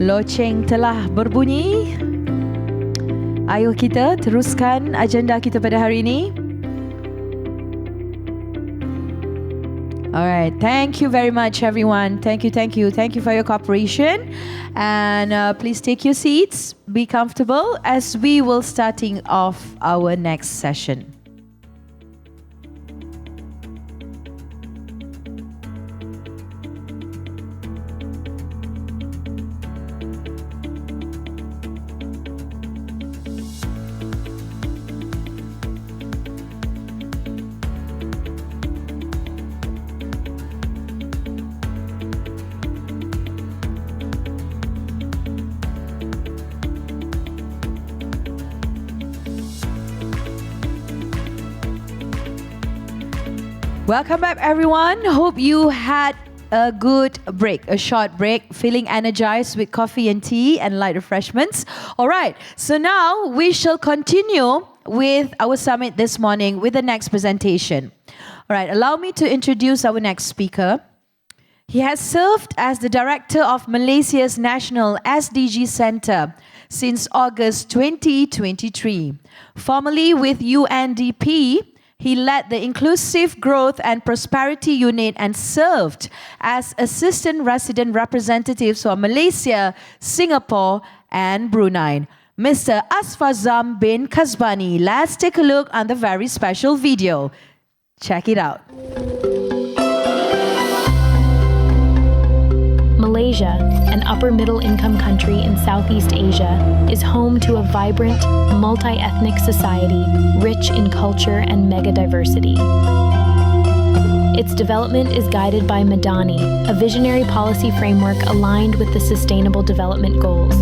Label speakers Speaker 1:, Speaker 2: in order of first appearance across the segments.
Speaker 1: Loceng telah berbunyi. Ayo kita teruskan agenda kita pada hari ini. Alright, thank you very much everyone. Thank you for your cooperation. And please take your seats, be comfortable as we will starting off our next session. Welcome back everyone. Hope you had a good break, a short break, feeling energized with coffee and tea and light refreshments. Alright, so now we shall continue with our summit this morning with the next presentation. Alright, allow me to introduce our next speaker. He has served as the director of Malaysia's National SDG Centre since August 2023. Formerly with UNDP, he led the Inclusive Growth and Prosperity Unit and served as Assistant Resident Representatives for Malaysia, Singapore and Brunei. Mr. Asfazam bin Kasbani. Let's take a look on the very special video. Check it out.
Speaker 2: Malaysia, an upper-middle income country in Southeast Asia, is home to a vibrant, multi-ethnic society rich in culture and mega-diversity. Its development is guided by Madani, a visionary policy framework aligned with the Sustainable Development Goals.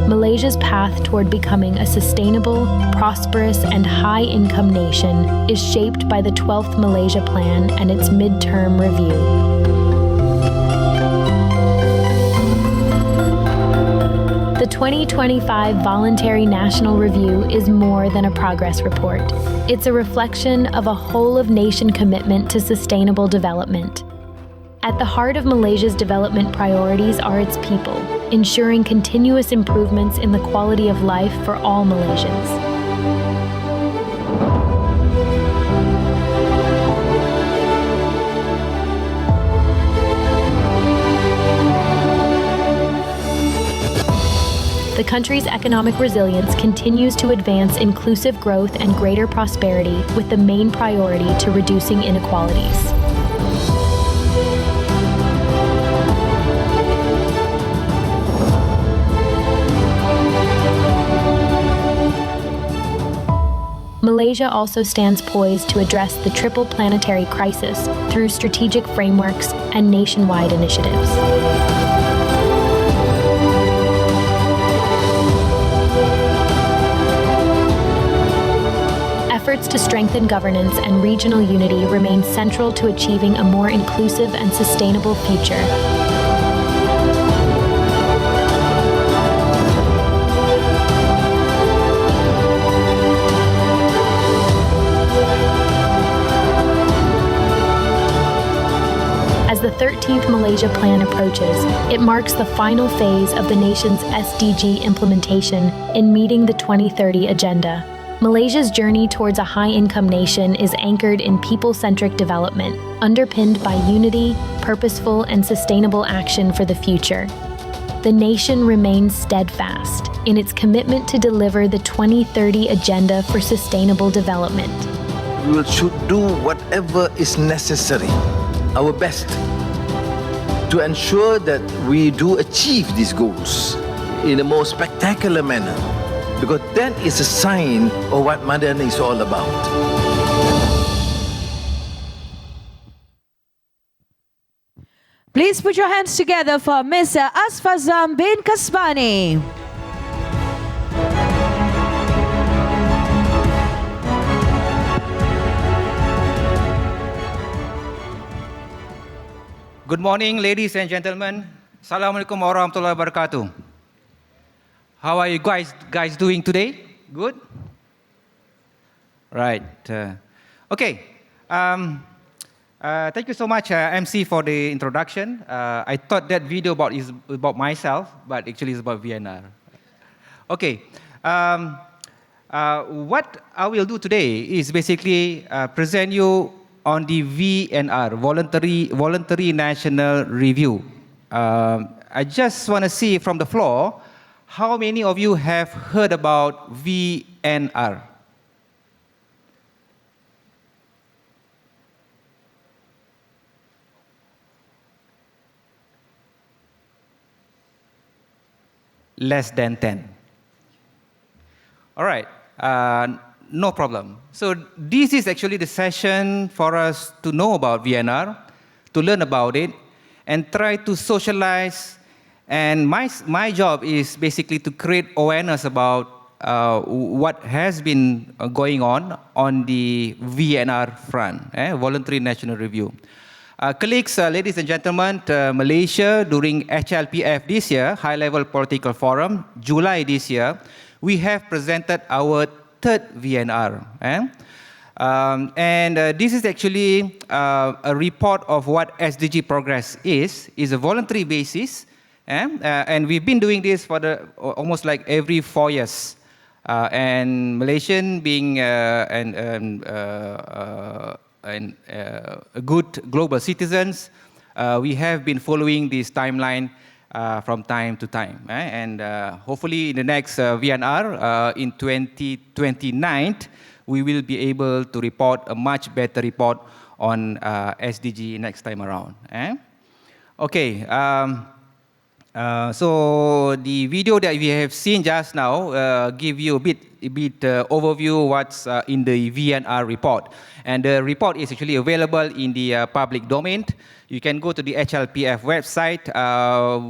Speaker 2: Malaysia's path toward becoming a sustainable, prosperous, and high-income nation is shaped by the 12th Malaysia Plan and its mid-term review. The 2025 Voluntary National Review is more than a progress report. It's a reflection of a whole-of-nation commitment to sustainable development. At the heart of Malaysia's development priorities are its people, ensuring continuous improvements in the quality of life for all Malaysians. The country's economic resilience continues to advance inclusive growth and greater prosperity with the main priority to reducing inequalities. Malaysia also stands poised to address the triple planetary crisis through strategic frameworks and nationwide initiatives. Efforts to strengthen governance and regional unity remain central to achieving a more inclusive and sustainable future. As the 13th Malaysia Plan approaches, it marks the final phase of the nation's SDG implementation in meeting the 2030 Agenda. Malaysia's journey towards a high-income nation is anchored in people-centric development, underpinned by unity, purposeful, and sustainable action for the future. The nation remains steadfast in its commitment to deliver the 2030 Agenda for Sustainable Development.
Speaker 3: We should do whatever is necessary, our best, to ensure that we do achieve these goals in a more spectacular manner, because that is a sign of what Madani is all about.
Speaker 1: Please put your hands together for Mr. Asfazam bin Kasbani.
Speaker 4: Good morning, ladies and gentlemen. Assalamualaikum warahmatullahi wabarakatuh. How are you guys doing today? Good? Right. Okay. Thank you so much, MC, for the introduction. I thought that video is about myself, but actually it's about VNR. Okay. What I will do today is basically present you on the VNR, Voluntary National Review. I just want to see from the floor, how many of you have heard about VNR? Less than 10. All right, no problem. So this is actually the session for us to know about VNR, to learn about it, and try to socialize. And my job is basically to create awareness about what has been going on the VNR front, Voluntary National Review. Colleagues, ladies and gentlemen, Malaysia during HLPF this year, High Level Political Forum, July this year, we have presented our third VNR. This is actually a report of what SDG progress is a voluntary basis. And we've been doing this for almost like every 4 years. And Malaysian being good global citizens, we have been following this timeline from time to time. And hopefully in the next VNR in 2029, we will be able to report a much better report on SDG next time around. Okay. So the video that we have seen just now give you a bit overview what's in the VNR report. And the report is actually available in the public domain. You can go to the HLPF website.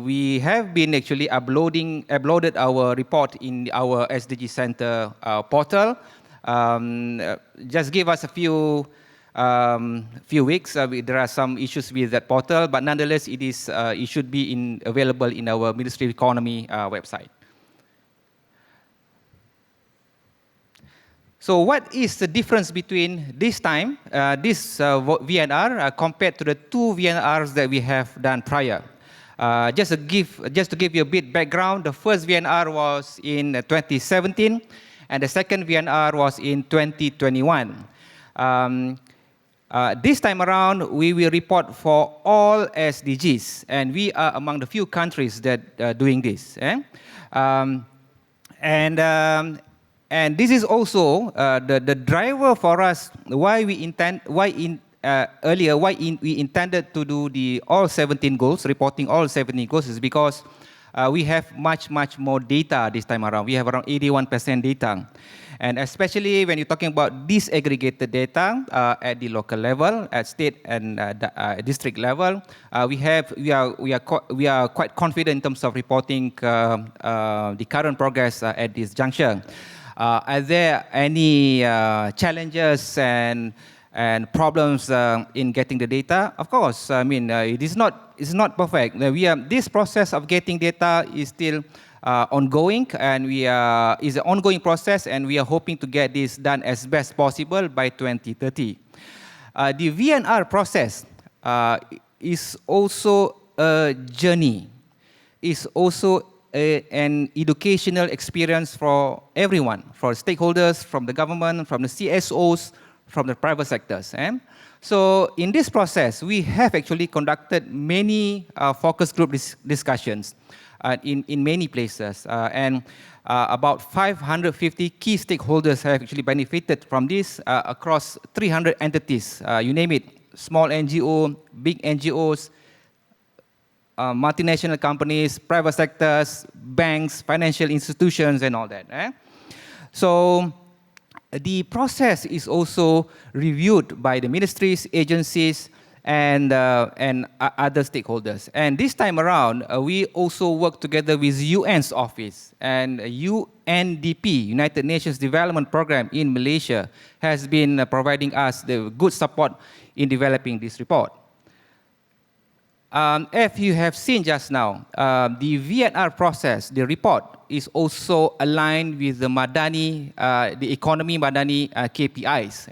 Speaker 4: We have been actually uploaded our report in our SDG Center portal. Just give us a few weeks. There are some issues with that portal, but nonetheless, it should be available in our Ministry of Economy website. So what is the difference between this time, this VNR, compared to the two VNRs that we have done prior? Just to give you a bit background, the first VNR was in 2017, and the second VNR was in 2021. This time around, we will report for all SDGs, and we are among the few countries that are doing this. And this is also the driver for us why we intended to do all 17 goals, reporting all 17 goals, is because we have much more data this time around. We have around 81% data. And especially when you're talking about disaggregated data at the local level, at state and district level, we are quite confident in terms of reporting the current progress at this juncture. Are there any challenges and problems in getting the data? Of course, I mean it's not perfect. This process of getting data is still ongoing, and is an ongoing process, and we are hoping to get this done as best possible by 2030. The VNR process is also a journey. It's also an educational experience for everyone, for stakeholders, from the government, from the CSOs, from the private sectors. So in this process, we have actually conducted many focus group discussions in many places. And about 550 key stakeholders have actually benefited from this across 300 entities, you name it, small NGO, big NGOs, multinational companies, private sectors, banks, financial institutions, and all that. So the process is also reviewed by the ministries, agencies, and other stakeholders. And this time around, we also work together with UN's office, and UNDP, United Nations Development Programme in Malaysia, has been providing us the good support in developing this report. If you have seen just now, the VNR process, the report, is also aligned with the Madani, the economy Madani KPIs.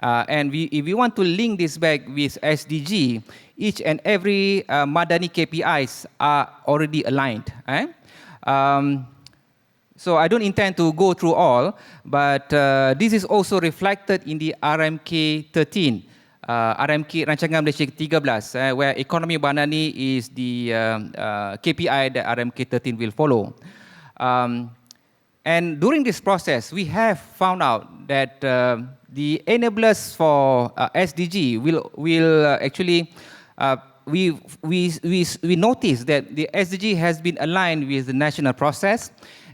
Speaker 4: And if we want to link this back with SDG, each and every Madani KPIs are already aligned. So I don't intend to go through all, but this is also reflected in the RMK 13, RMK Rancangan Malaysia 13, where economy Madani is the KPI that RMK 13 will follow. And during this process, we have found out that the enablers for SDG will actually, we noticed that the SDG has been aligned with the national process,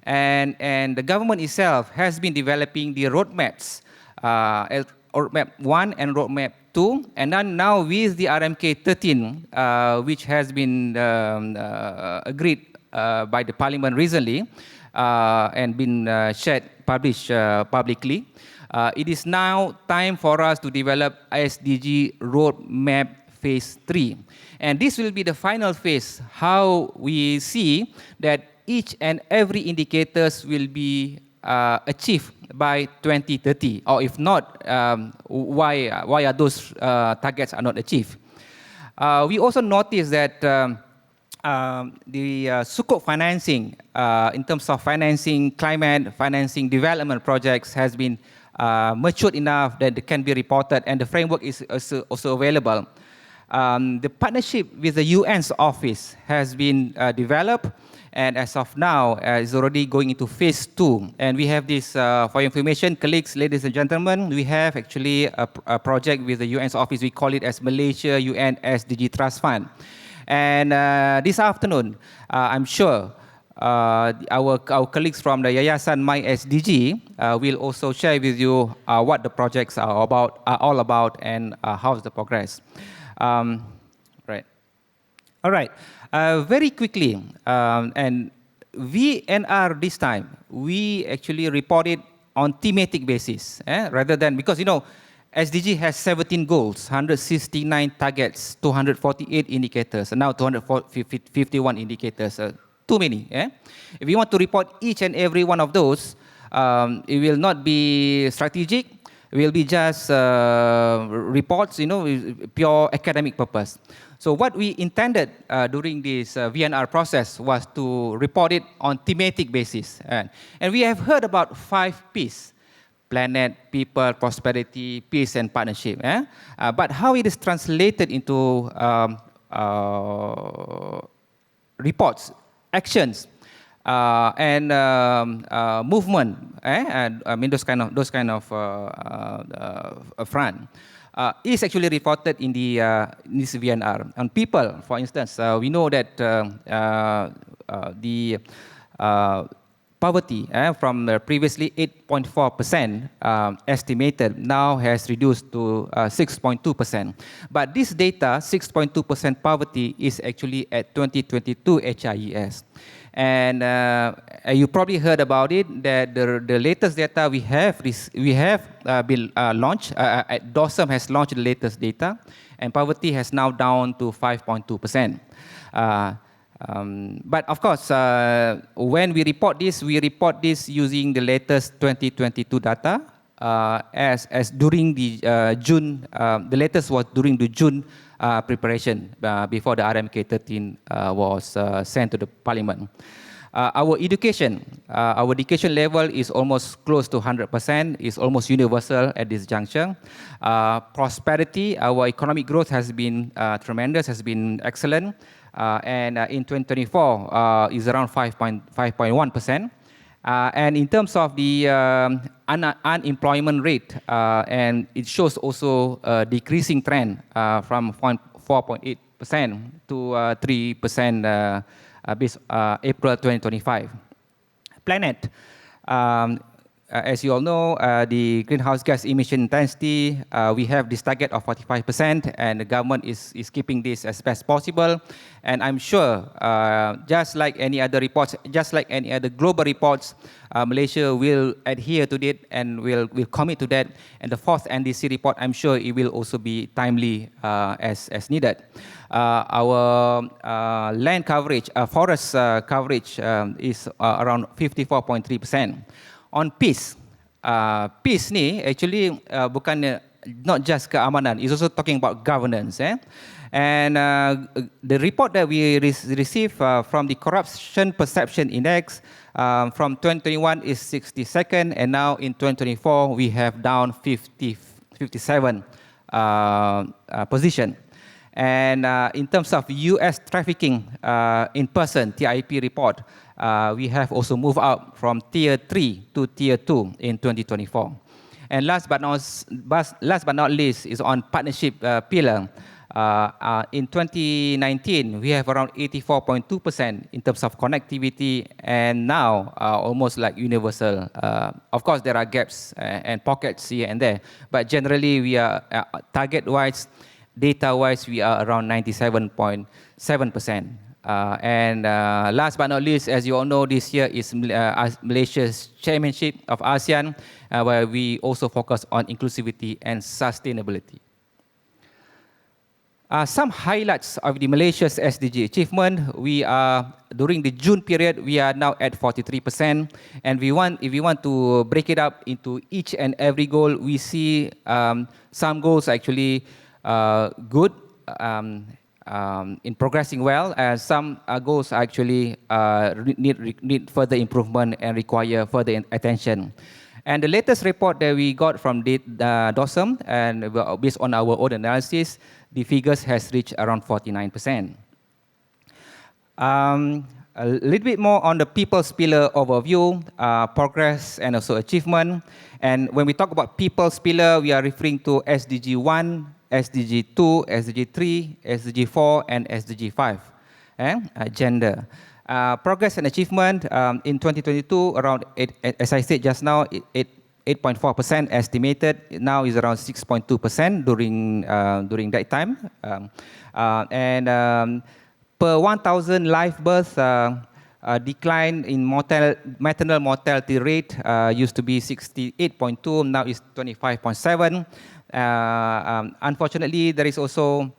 Speaker 4: and the government itself has been developing the roadmaps, roadmap 1 and roadmap 2, and then now with the RMK 13, which has been agreed by the parliament recently, and been published publicly. It is now time for us to develop SDG Roadmap Phase 3. And this will be the final phase, how we see that each and every indicators will be achieved by 2030. Or if not, why are those targets are not achieved? We also noticed that the Sukuk financing, in terms of financing climate, financing development projects, has been matured enough that it can be reported, and the framework is also available. The partnership with the UN's office has been developed, and as of now, is already going into phase 2. And we have this, for your information, colleagues, ladies and gentlemen, we have actually a project with the UN's office. We call it as Malaysia UN SDG Trust Fund. And this afternoon, I'm sure our colleagues from the Yayasan My SDG will also share with you what the projects are all about, and how's the progress. Right. All right. Very quickly, and VNR this time, we actually reported on thematic basis, rather than, because SDG has 17 goals, 169 targets, 248 indicators, and now 251 indicators. Too many. If you want to report each and every one of those, it will not be strategic. It will be just reports, pure academic purpose. So what we intended during this VNR process was to report it on thematic basis. And we have heard about 5 P's: planet, people, prosperity, peace, and partnership. But how it is translated into reports, actions, and movement, and I mean those kind of front, is actually reported in the this VNR. On people, for instance, we know that the poverty from previously 8.4% estimated now has reduced to 6.2%. But this data, 6.2% poverty, is actually at 2022 HIES. And you probably heard about it, that the latest data we have been launched. DOSM has launched the latest data, and poverty has now down to 5.2%. But of course, when we report this using the latest 2022 data, as during the June, the latest was during the June preparation before the RMK 13 was sent to the Parliament. Our education level is almost close to 100%, is almost universal at this juncture. Prosperity, our economic growth has been tremendous, has been excellent. And in 2024 is around 5.1%. And in terms of the unemployment rate, and it shows also a decreasing trend from 4.8% to 3% based April 2025. Planet. As you all know, the greenhouse gas emission intensity, we have this target of 45%, and the government is keeping this as best possible. And I'm sure, just like any other reports, just like any other global reports, Malaysia will adhere to it and will commit to that. And the 4th NDC report, I'm sure it will also be timely as needed. Our land coverage, forest coverage is around 54.3%. On peace, peace ni actually bukan not just keamanan, it's also talking about governance. And the report that we received from the Corruption Perception Index from 2021 is 62nd, and now in 2024 we have down 57 position. And in terms of US trafficking in person, TIP report, we have also moved up from tier 3 to tier 2 in 2024. And last but not least is on partnership pillar. In 2019, we have around 84.2% in terms of connectivity, and now almost like universal. Of course, there are gaps and pockets here and there, but generally we are target-wise, data-wise, we are around 97.7%. And last but not least, as you all know, this year is Malaysia's chairmanship of ASEAN, where we also focus on inclusivity and sustainability. Some highlights of the Malaysia's SDG achievement. We are, during the June period, we are now at 43%. And if we want to break it up into each and every goal, we see some goals actually good, in progressing well, and some goals actually need further improvement and require further attention. And the latest report that we got from DOSM, and based on our own analysis, the figures has reached around 49%. A little bit more on the people's pillar overview, progress and also achievement. And when we talk about people's pillar, we are referring to SDG 1, SDG 2, SDG 3, SDG 4, and SDG 5, gender. Progress and achievement in 2022, around, as I said just now, 8.4% estimated. Now is around 6.2% during that time. Per 1,000 live births, decline in maternal mortality rate used to be 68.2, now is 25.7. Unfortunately, there is also,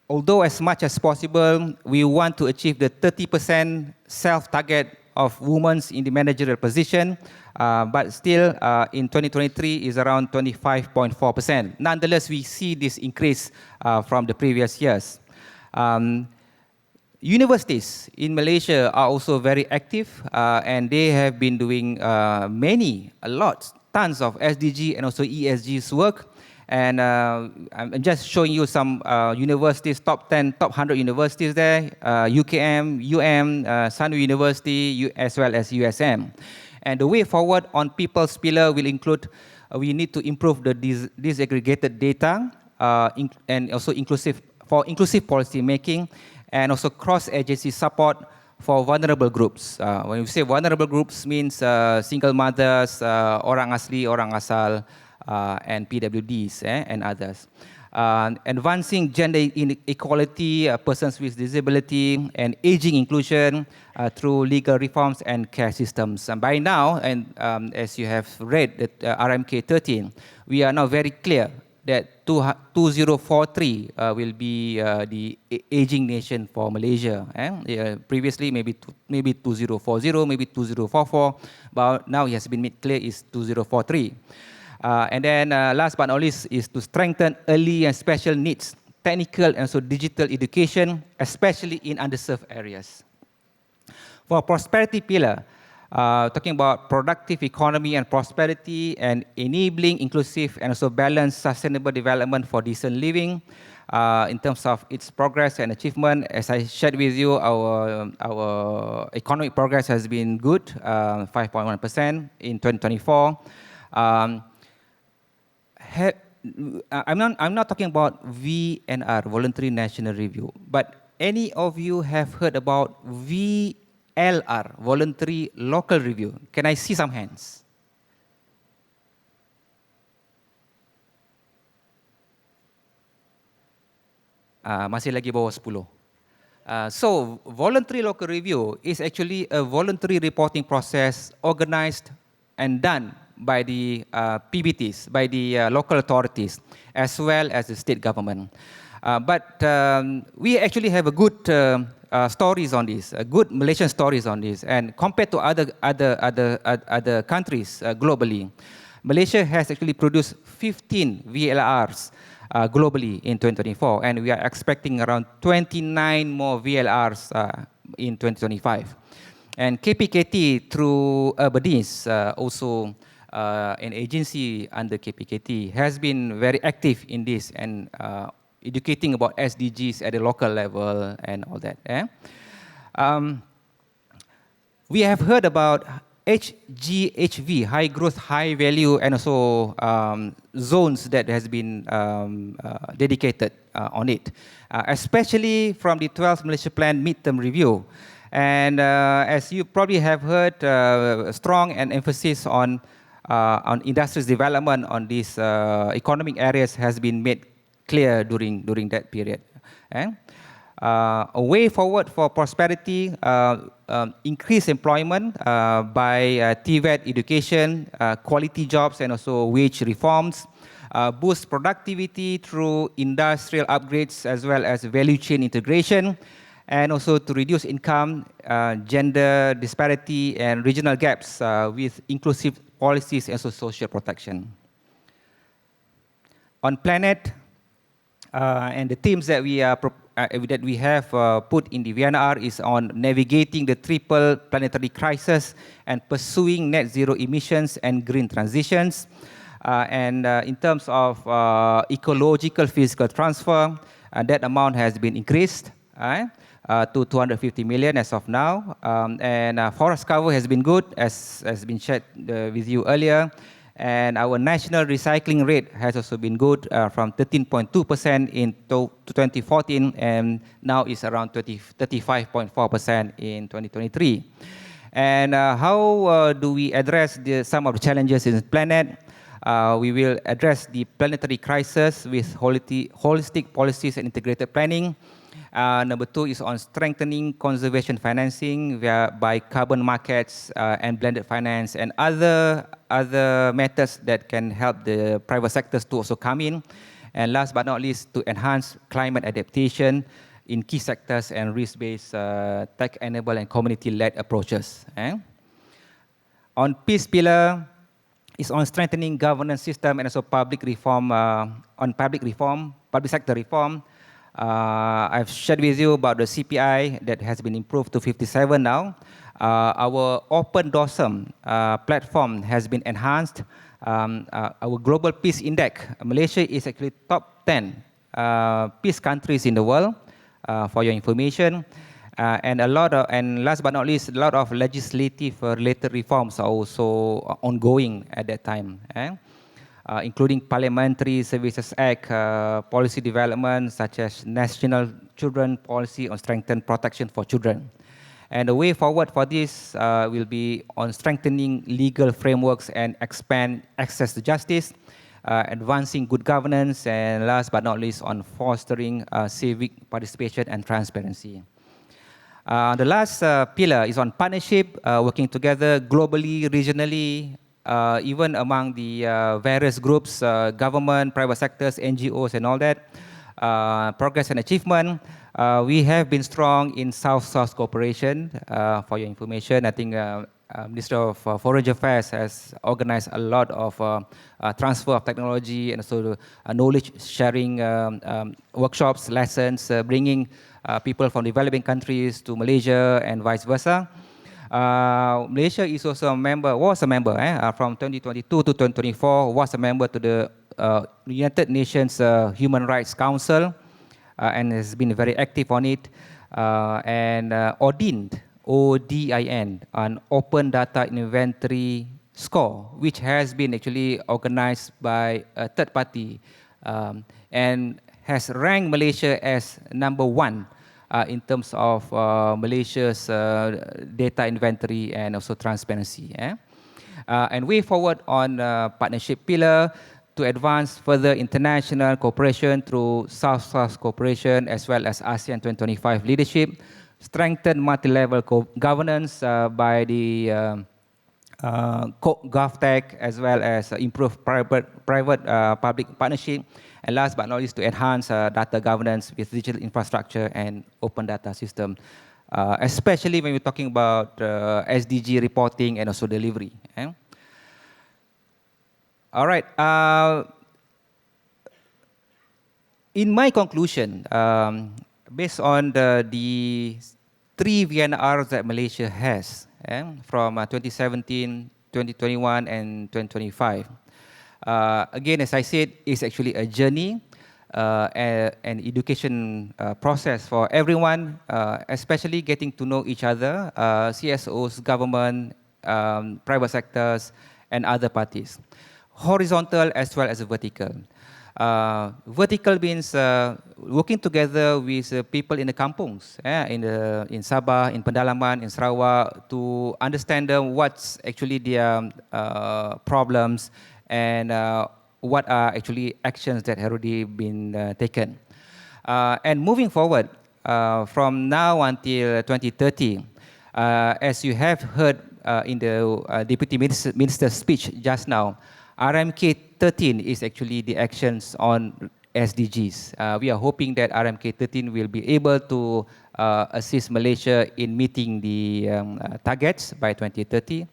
Speaker 4: although as much as possible, we want to achieve the 30% self-target of women in the managerial position, but still in 2023 is around 25.4%. Nonetheless, we see this increase from the previous years. Universities in Malaysia are also very active, and they have been doing tons of SDG and also ESG's work. And I'm just showing you some universities, top 10, top 100 universities there, UKM, Sanwi University, as well as USM. And the way forward on people's pillar will include, we need to improve the disaggregated data and also inclusive policy making, and also cross-agency support for vulnerable groups. When we say vulnerable groups, means single mothers, orang asli, orang asal, and PWDs and others. Advancing gender equality, persons with disability, and aging inclusion through legal reforms and care systems. And by now, and as you have read that RMK 13, we are now very clear that 2043 will be the aging nation for Malaysia. Previously, maybe 2040, maybe 2044, but now it has been made clear is 2043. And then last but not least is to strengthen early and special needs, technical and also digital education, especially in underserved areas. For prosperity pillar, talking about productive economy and prosperity and enabling inclusive and also balanced sustainable development for decent living. In terms of its progress and achievement, as I shared with you, our economic progress has been good, 5.1% in 2024. I'm not talking about VNR, Voluntary National Review, but any of you have heard about VLR, Voluntary Local Review? Can I see some hands? Masih lagi bawah 10. So, Voluntary Local Review is actually a voluntary reporting process organized and done by the PBTs, by the local authorities, as well as the state government. But we actually have a good stories on this, good Malaysian stories on this, and compared to other countries globally, Malaysia has actually produced 15 VLRs globally in 2024, and we are expecting around 29 more VLRs in 2025. And KPKT through Urbanese, also an agency under KPKT, has been very active in this and educating about SDGs at the local level and all that. We have heard about HGHV, high growth, high value, and also zones that has been dedicated on it, especially from the 12th Malaysia Plan midterm review. And as you probably have heard, strong and emphasis on industries development on these economic areas has been made clear during that period. A way forward for prosperity, increase employment by TVET education, quality jobs, and also wage reforms, boost productivity through industrial upgrades as well as value chain integration, and also to reduce income, gender disparity, and regional gaps with inclusive policies and social protection. On planet, and the themes that we have put in the VNR is on navigating the triple planetary crisis and pursuing net zero emissions and green transitions. And in terms of ecological physical transfer, that amount has been increased to 250 million as of now. And forest cover has been good, as has been shared with you earlier. And our national recycling rate has also been good, from 13.2% in 2014, and now is around 35.4% in 2023. And how do we address some of the challenges in the planet? We will address the planetary crisis with holistic policies and integrated planning. Number 2 is on strengthening conservation financing by carbon markets and blended finance and other methods that can help the private sectors to also come in. And last but not least, to enhance climate adaptation in key sectors and risk-based, tech-enabled and community-led approaches. On peace pillar, is on strengthening governance system and also public reform, public sector reform. I've shared with you about the CPI that has been improved to 57 now. Our Open DOSM platform has been enhanced. Our Global Peace Index, Malaysia is actually top 10 peace countries in the world, for your information. And last but not least, a lot of legislative related reforms are also ongoing at that time. Including Parliamentary Services Act, policy development such as National Children Policy on strengthened protection for children. And the way forward for this will be on strengthening legal frameworks and expand access to justice, advancing good governance, and last but not least on fostering civic participation and transparency. The last pillar is on partnership, working together globally, regionally, even among the various groups, government, private sectors, NGOs, and all that. Progress and achievement. We have been strong in South-South cooperation. For your information, I think Minister of Foreign Affairs has organized a lot of transfer of technology and also knowledge sharing workshops, lessons, bringing people from developing countries to Malaysia and vice versa. Malaysia is also was a member from 2022 to 2024, was a member to the United Nations Human Rights Council and has been very active on it, and ODIN, an Open Data Inventory Score, which has been actually organized by a third party and has ranked Malaysia as #1 in terms of Malaysia's data inventory and also transparency. And way forward on partnership pillar to advance further international cooperation through South-South cooperation as well as ASEAN 2025 leadership, strengthen multi-level governance by the GovTech, as well as improve private-public partnership, and last but not least, to enhance data governance with digital infrastructure and open data system, especially when we're talking about SDG reporting and also delivery. All right. In my conclusion, based on the 3 VNRs that Malaysia has from 2017, 2021, and 2025, again, as I said, it's actually a journey, an education process for everyone, especially getting to know each other, CSOs, government, private sectors, and other parties. Horizontal as well as vertical. Vertical means working together with people in the kampungs, in Sabah, in Pendalaman, in Sarawak, to understand what's actually their problems and what are actually actions that have already been taken. And moving forward, from now until 2030, as you have heard in the Deputy Minister's speech just now, RMK 13 is actually the actions on SDGs. We are hoping that RMK 13 will be able to assist Malaysia in meeting the targets by 2030.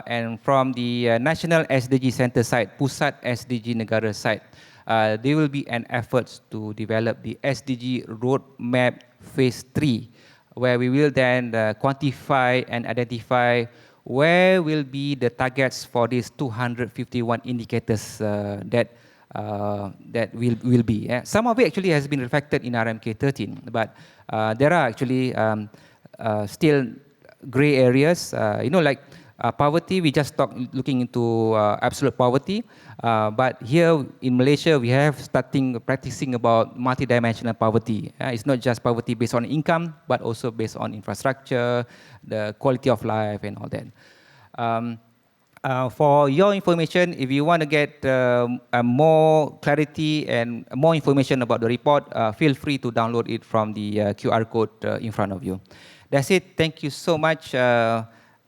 Speaker 4: And from the National SDG Center side, Pusat SDG Negara side, there will be an effort to develop the SDG Roadmap Phase 3, where we will then quantify and identify where will be the targets for these 251 indicators that will be. Some of it actually has been reflected in RMK 13, but there are actually still gray areas. Like poverty, we just looking into absolute poverty, but here in Malaysia, we have practicing about multidimensional poverty. It's not just poverty based on income, but also based on infrastructure, the quality of life, and all that. For your information, if you want to get more clarity and more information about the report, feel free to download it from the QR code in front of you. That's it. Thank you so much.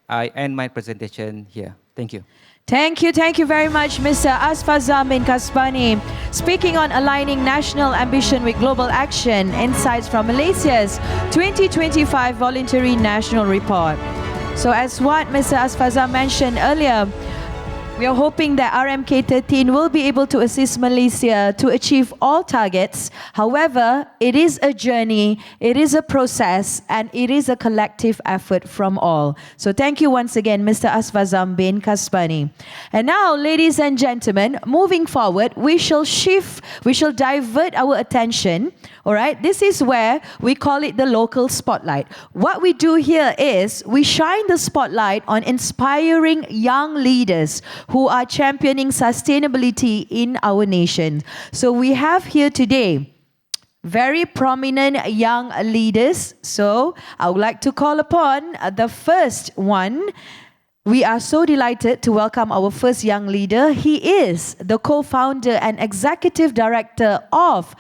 Speaker 4: I end my presentation here. Thank you.
Speaker 1: Thank you very much, Mr. Asfazam bin Kasbani. Speaking on aligning national ambition with global action, insights from Malaysia's 2025 Voluntary National Report. So as what Mr. Asfazam mentioned earlier, we are hoping that RMK 13 will be able to assist Malaysia to achieve all targets. However, it is a journey, it is a process, and it is a collective effort from all. So thank you once again, Mr. Asfazam bin Kasbani. And now, ladies and gentlemen, moving forward, we shall divert our attention. All right, this is where we call it the local spotlight. What we do here is we shine the spotlight on inspiring young leaders who are championing sustainability in our nation. So we have here today very prominent young leaders. So I would like to call upon the first one. We are so delighted to welcome our first young leader. He is the co-founder and executive director of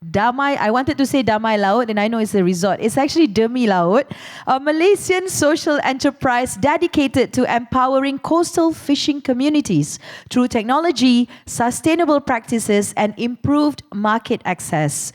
Speaker 1: Damai, I wanted to say Damai Laut, and I know it's a resort. It's actually Demi Laut, a Malaysian social enterprise dedicated to empowering coastal fishing communities through technology, sustainable practices, and improved market access.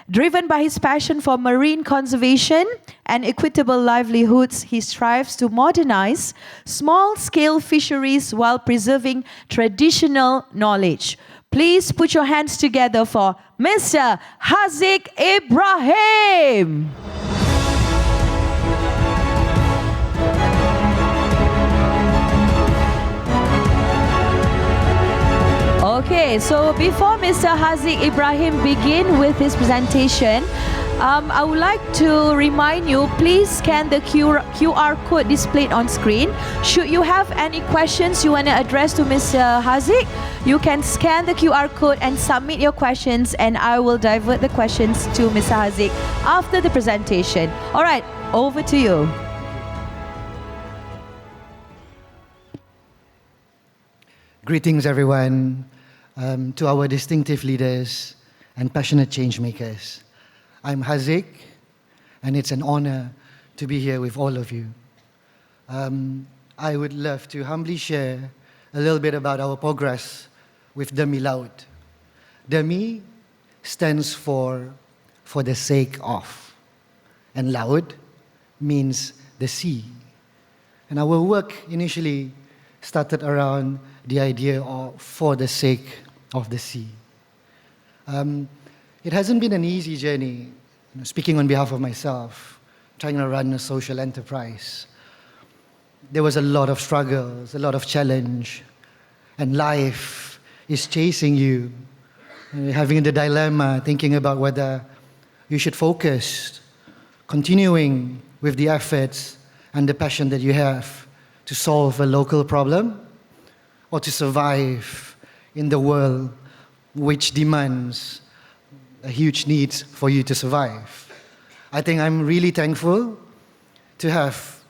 Speaker 1: Driven by his passion for marine conservation and equitable livelihoods, he strives to modernize small-scale fisheries while preserving traditional knowledge. Please put your hands together for Mr. Haziq Ibrahim. Okay, so before Mr. Haziq Ibrahim begin with his presentation, I would like to remind you, please scan the QR code displayed on screen. Should you have any questions you want to address to Mr. Haziq, you can scan the QR code and submit your questions, and I will divert the questions to Mr. Haziq after the presentation. All right, over to you.
Speaker 5: Greetings, everyone, to our distinctive leaders and passionate change makers. I'm Haziq, and it's an honor to be here with all of you. I would love to humbly share a little bit about our progress with Demi Laut. Demi stands for the sake of, and Laut means the sea. And our work initially started around the idea of for the sake of the sea. It hasn't been an easy journey, speaking on behalf of myself, trying to run a social enterprise. There was a lot of struggles, a lot of challenge, and life is chasing you, having the dilemma, thinking about whether you should focus, continuing with the efforts and the passion that you have to solve a local problem, or to survive in the world which demands a huge need for you to survive. I think I'm really thankful to have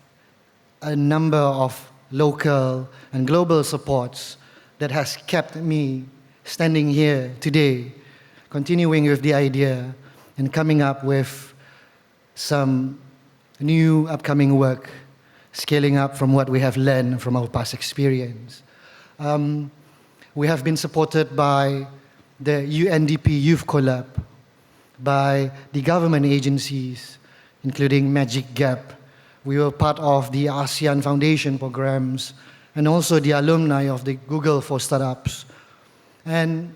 Speaker 5: a number of local and global supports that has kept me standing here today, continuing with the idea and coming up with some new upcoming work, scaling up from what we have learned from our past experience. We have been supported by the UNDP Youth Collab, by the government agencies, including Magic Gap. We were part of the ASEAN Foundation programs, and also the alumni of the Google for Startups. And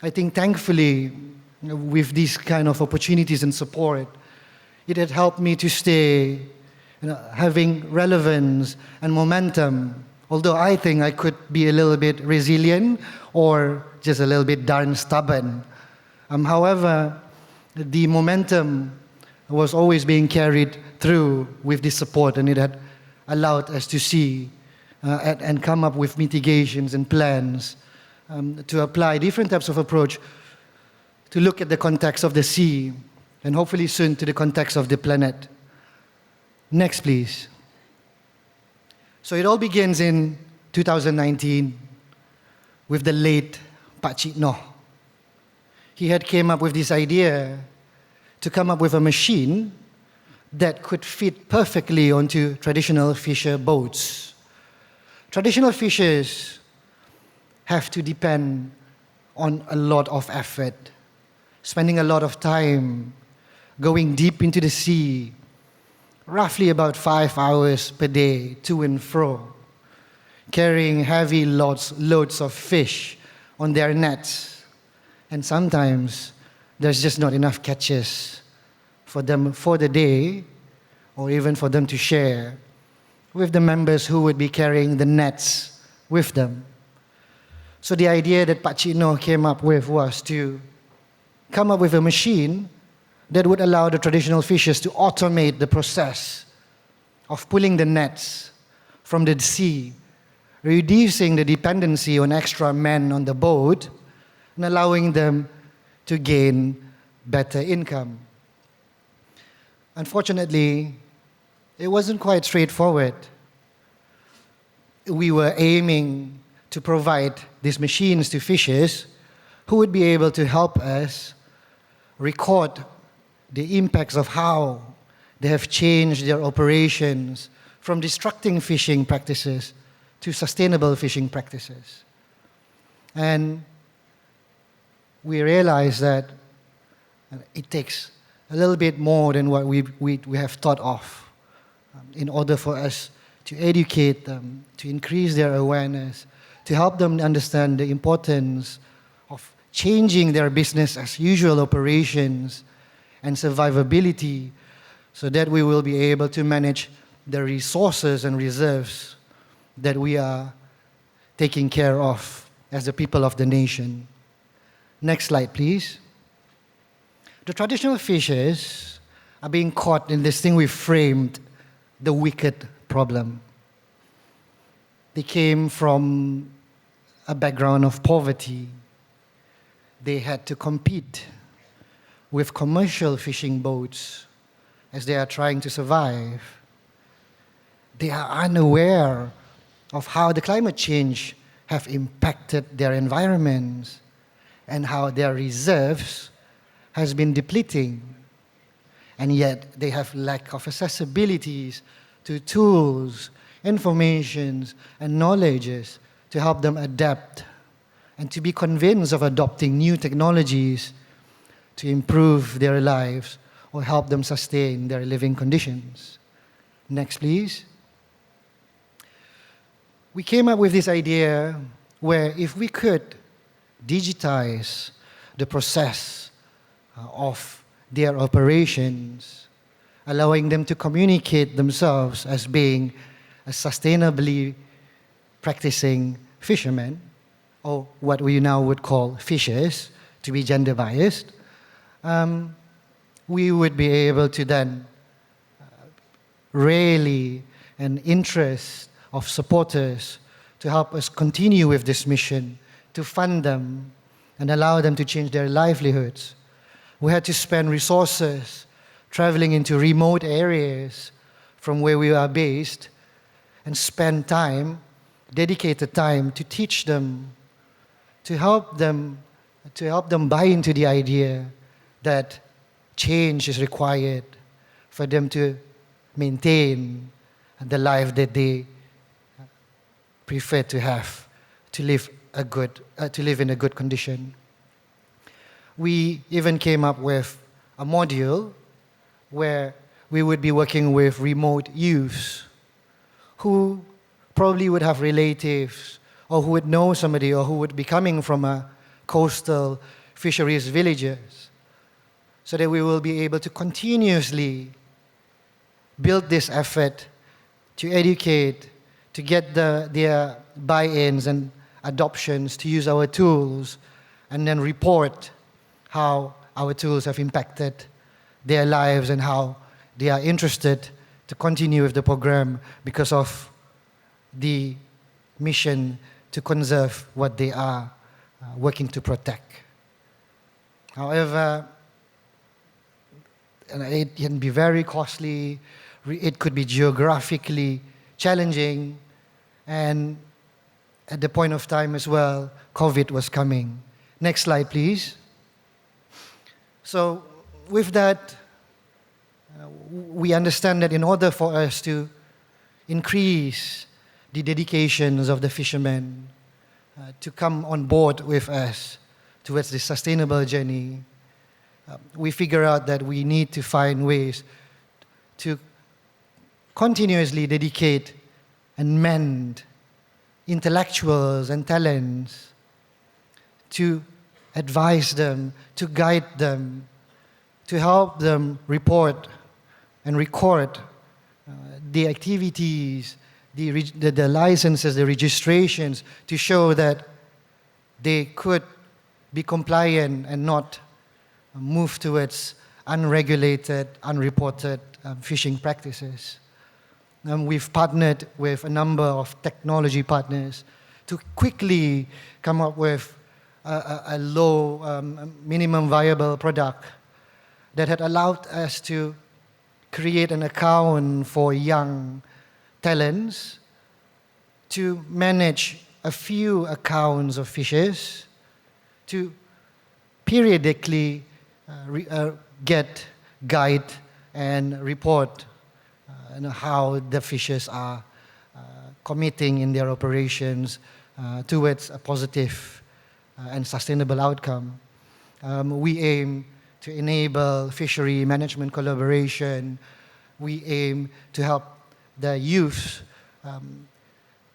Speaker 5: I think thankfully, with these kind of opportunities and support, it had helped me to stay having relevance and momentum, although I think I could be a little bit resilient or just a little bit darn stubborn. However, the momentum was always being carried through with this support, and it had allowed us to see and come up with mitigations and plans to apply different types of approach to look at the context of the sea and hopefully soon to the context of the planet. Next, please. So it all begins in 2019 with the late Pak Cik Noh. He had came up with this idea to come up with a machine that could fit perfectly onto traditional fisher boats. Traditional fishers have to depend on a lot of effort, spending a lot of time going deep into the sea, roughly about 5 hours per day, to and fro, carrying heavy loads of fish on their nets. And sometimes there's just not enough catches for them for the day, or even for them to share with the members who would be carrying the nets with them. So the idea that Pak Cik Noh came up with was to come up with a machine that would allow the traditional fishers to automate the process of pulling the nets from the sea, reducing the dependency on extra men on the boat and allowing them to gain better income. Unfortunately, it wasn't quite straightforward. We were aiming to provide these machines to fishers who would be able to help us record the impacts of how they have changed their operations from destructing fishing practices to sustainable fishing practices. And we realized that it takes a little bit more than what we have thought of in order for us to educate them, to increase their awareness, to help them understand the importance of changing their business as usual operations and survivability, so that we will be able to manage the resources and reserves that we are taking care of as the people of the nation. Next slide, please. The traditional fishers are being caught in this thing we framed the wicked problem. They came from a background of poverty. They had to compete with commercial fishing boats as they are trying to survive. They are unaware of how the climate change have impacted their environments and how their reserves has been depleting. And yet they have lack of accessibilities to tools informations, and knowledges to help them adapt and to be convinced of adopting new technologies to improve their lives or help them sustain their living conditions. Next, please. We came up with this idea where if we could digitize the process of their operations, allowing them to communicate themselves as being a sustainably practicing fishermen, or what we now would call fishers, to be gender biased, we would be able to then rally an interest of supporters to help us continue with this mission, to fund them and allow them to change their livelihoods. We had to spend resources traveling into remote areas from where we are based and spend time, dedicated time, to teach them, to help them buy into the idea that change is required for them to maintain the life that they prefer to have, to live in a good condition. We even came up with a module where we would be working with remote youths who probably would have relatives or who would know somebody or who would be coming from a coastal fisheries villages, so that we will be able to continuously build this effort to educate, to get their buy-ins and adoptions to use our tools, and then report how our tools have impacted their lives and how they are interested to continue with the program because of the mission to conserve what they are working to protect. However, and it can be very costly, it could be geographically challenging, and at the point of time as well, COVID was coming. Next slide, please. So with that, we understand that in order for us to increase the dedications of the fishermen to come on board with us towards this sustainable journey, we figure out that we need to find ways to continuously dedicate and mend intellectuals and talents, to advise them, to guide them, to help them report and record the activities, the licenses, the registrations, to show that they could be compliant and not move towards unregulated, unreported fishing practices. We've partnered with a number of technology partners to quickly come up with a low minimum viable product that had allowed us to create an account for young talents, to manage a few accounts of fishers, to periodically get, guide, and report how the fishers are committing in their operations towards a positive and sustainable outcome. We aim to enable fishery management collaboration. We aim to help the youth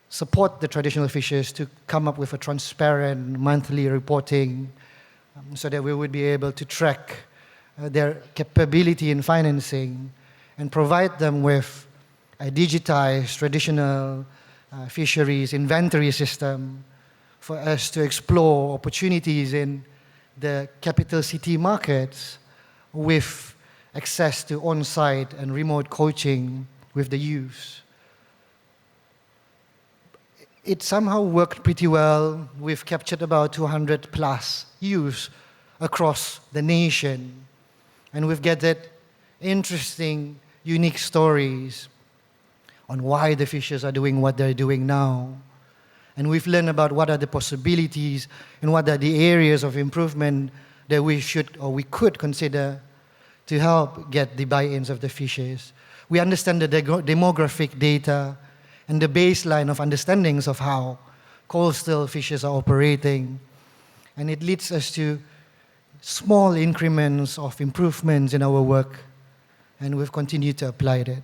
Speaker 5: support the traditional fishers to come up with a transparent monthly reporting so that we would be able to track their capability in financing and provide them with a digitized traditional fisheries inventory system for us to explore opportunities in the capital city markets with access to on-site and remote coaching with the youth. It somehow worked pretty well. We've captured about 200 plus youths across the nation, and we've gathered interesting, unique stories on why the fishers are doing what they're doing now. And we've learned about what are the possibilities and what are the areas of improvement that we should or we could consider to help get the buy-ins of the fishers. We understand the demographic data and the baseline of understandings of how coastal fishes are operating. And it leads us to small increments of improvements in our work, and we've continued to apply it.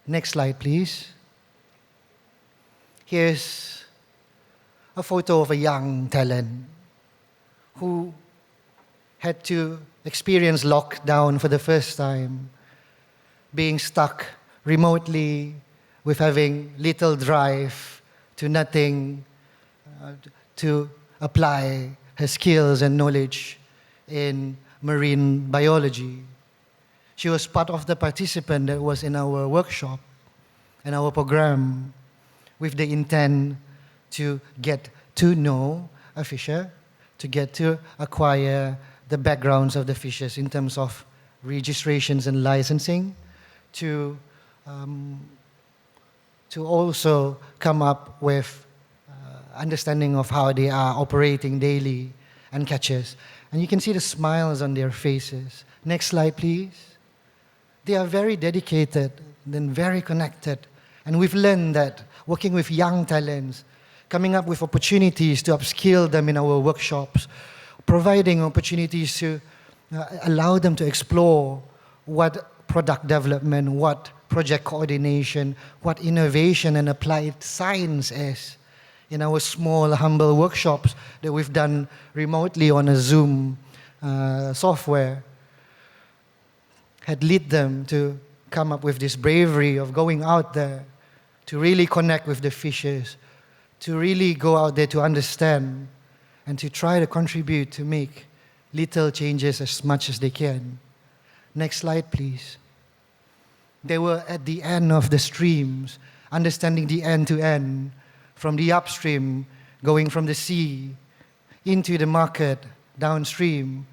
Speaker 5: Next slide, please. Here's a photo of a young talent who had to experience lockdown for the first time, being stuck remotely with having little drive to nothing to apply her skills and knowledge in marine biology. She was part of the participant that was in our workshop and our program with the intent to get to know a fisher, to get to acquire the backgrounds of the fishes in terms of registrations and licensing, to also come up with understanding of how they are operating daily and catches. And you can see the smiles on their faces. Next slide, please. They are very dedicated and very connected. And we've learned that working with young talents, coming up with opportunities to upskill them in our workshops, providing opportunities to allow them to explore what product development, what project coordination, what innovation and applied science is in our small, humble workshops that we've done remotely on a Zoom software, had led them to come up with this bravery of going out there to really connect with the fishes, to really go out there to understand and to try to contribute to make little changes as much as they can. Next slide, please. They were at the end of the streams, understanding the end-to-end, from the upstream, going from the sea into the market, downstream,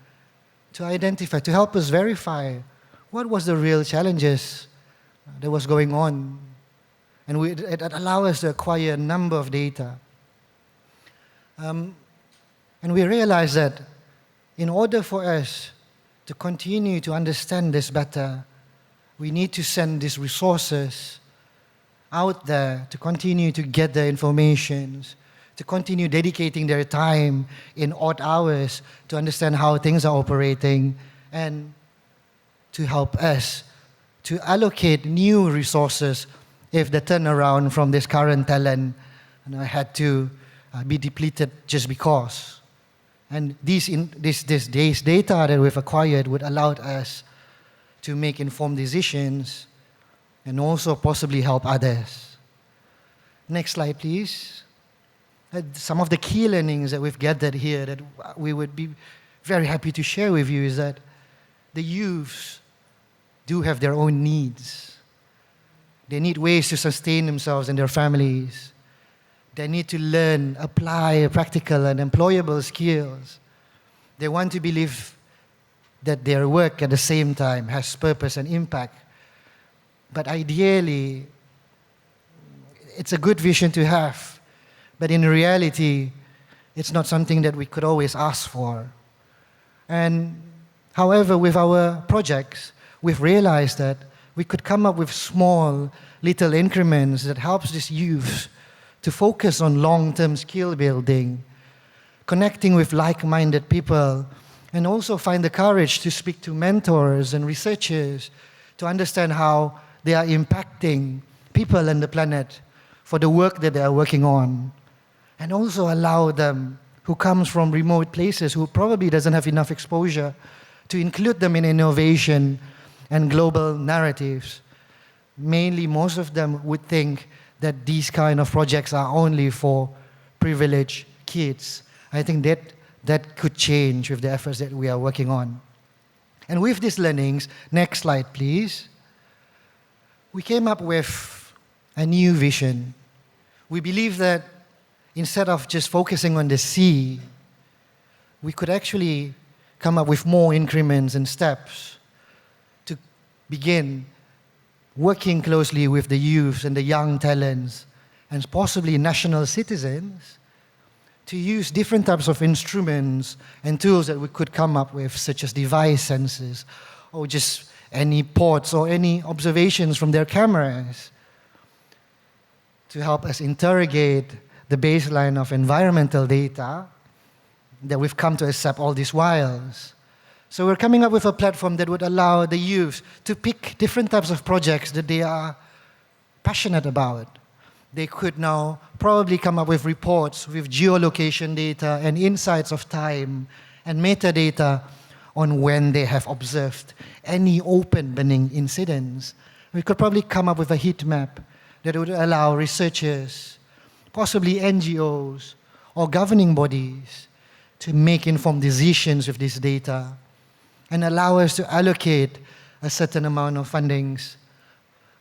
Speaker 5: to identify, to help us verify what was the real challenges that was going on. And it allowed us to acquire a number of data. And we realized that in order for us to continue to understand this better, we need to send these resources out there to continue to get the information, to continue dedicating their time in odd hours to understand how things are operating, and to help us to allocate new resources if the turnaround from this current talent had to be depleted just because. And this data that we've acquired would allow us to make informed decisions and also possibly help others. Next slide, please. Some of the key learnings that we've gathered here that we would be very happy to share with you is that the youths do have their own needs. They need ways to sustain themselves and their families. They need to learn, apply practical and employable skills. They want to believe that their work at the same time has purpose and impact. But ideally, it's a good vision to have. But in reality, it's not something that we could always ask for. And however, with our projects, we've realized that we could come up with small, little increments that helps these youth to focus on long-term skill building, connecting with like-minded people, and also find the courage to speak to mentors and researchers to understand how they are impacting people and the planet for the work that they are working on. And also allow them who comes from remote places, who probably doesn't have enough exposure, to include them in innovation and global narratives. Mainly, most of them would think that these kind of projects are only for privileged kids. I think that could change with the efforts that we are working on. And with these learnings, next slide, please. We came up with a new vision. We believe that instead of just focusing on the sea, we could actually come up with more increments and steps to begin working closely with the youth and the young talents and possibly national citizens to use different types of instruments and tools that we could come up with, such as device sensors or just any ports or any observations from their cameras, to help us interrogate the baseline of environmental data that we've come to accept all these whiles. So we're coming up with a platform that would allow the youth to pick different types of projects that they are passionate about. They could now probably come up with reports with geolocation data and insights of time and metadata on when they have observed any open burning incidents. We could probably come up with a heat map that would allow researchers, possibly NGOs or governing bodies, to make informed decisions with this data and allow us to allocate a certain amount of fundings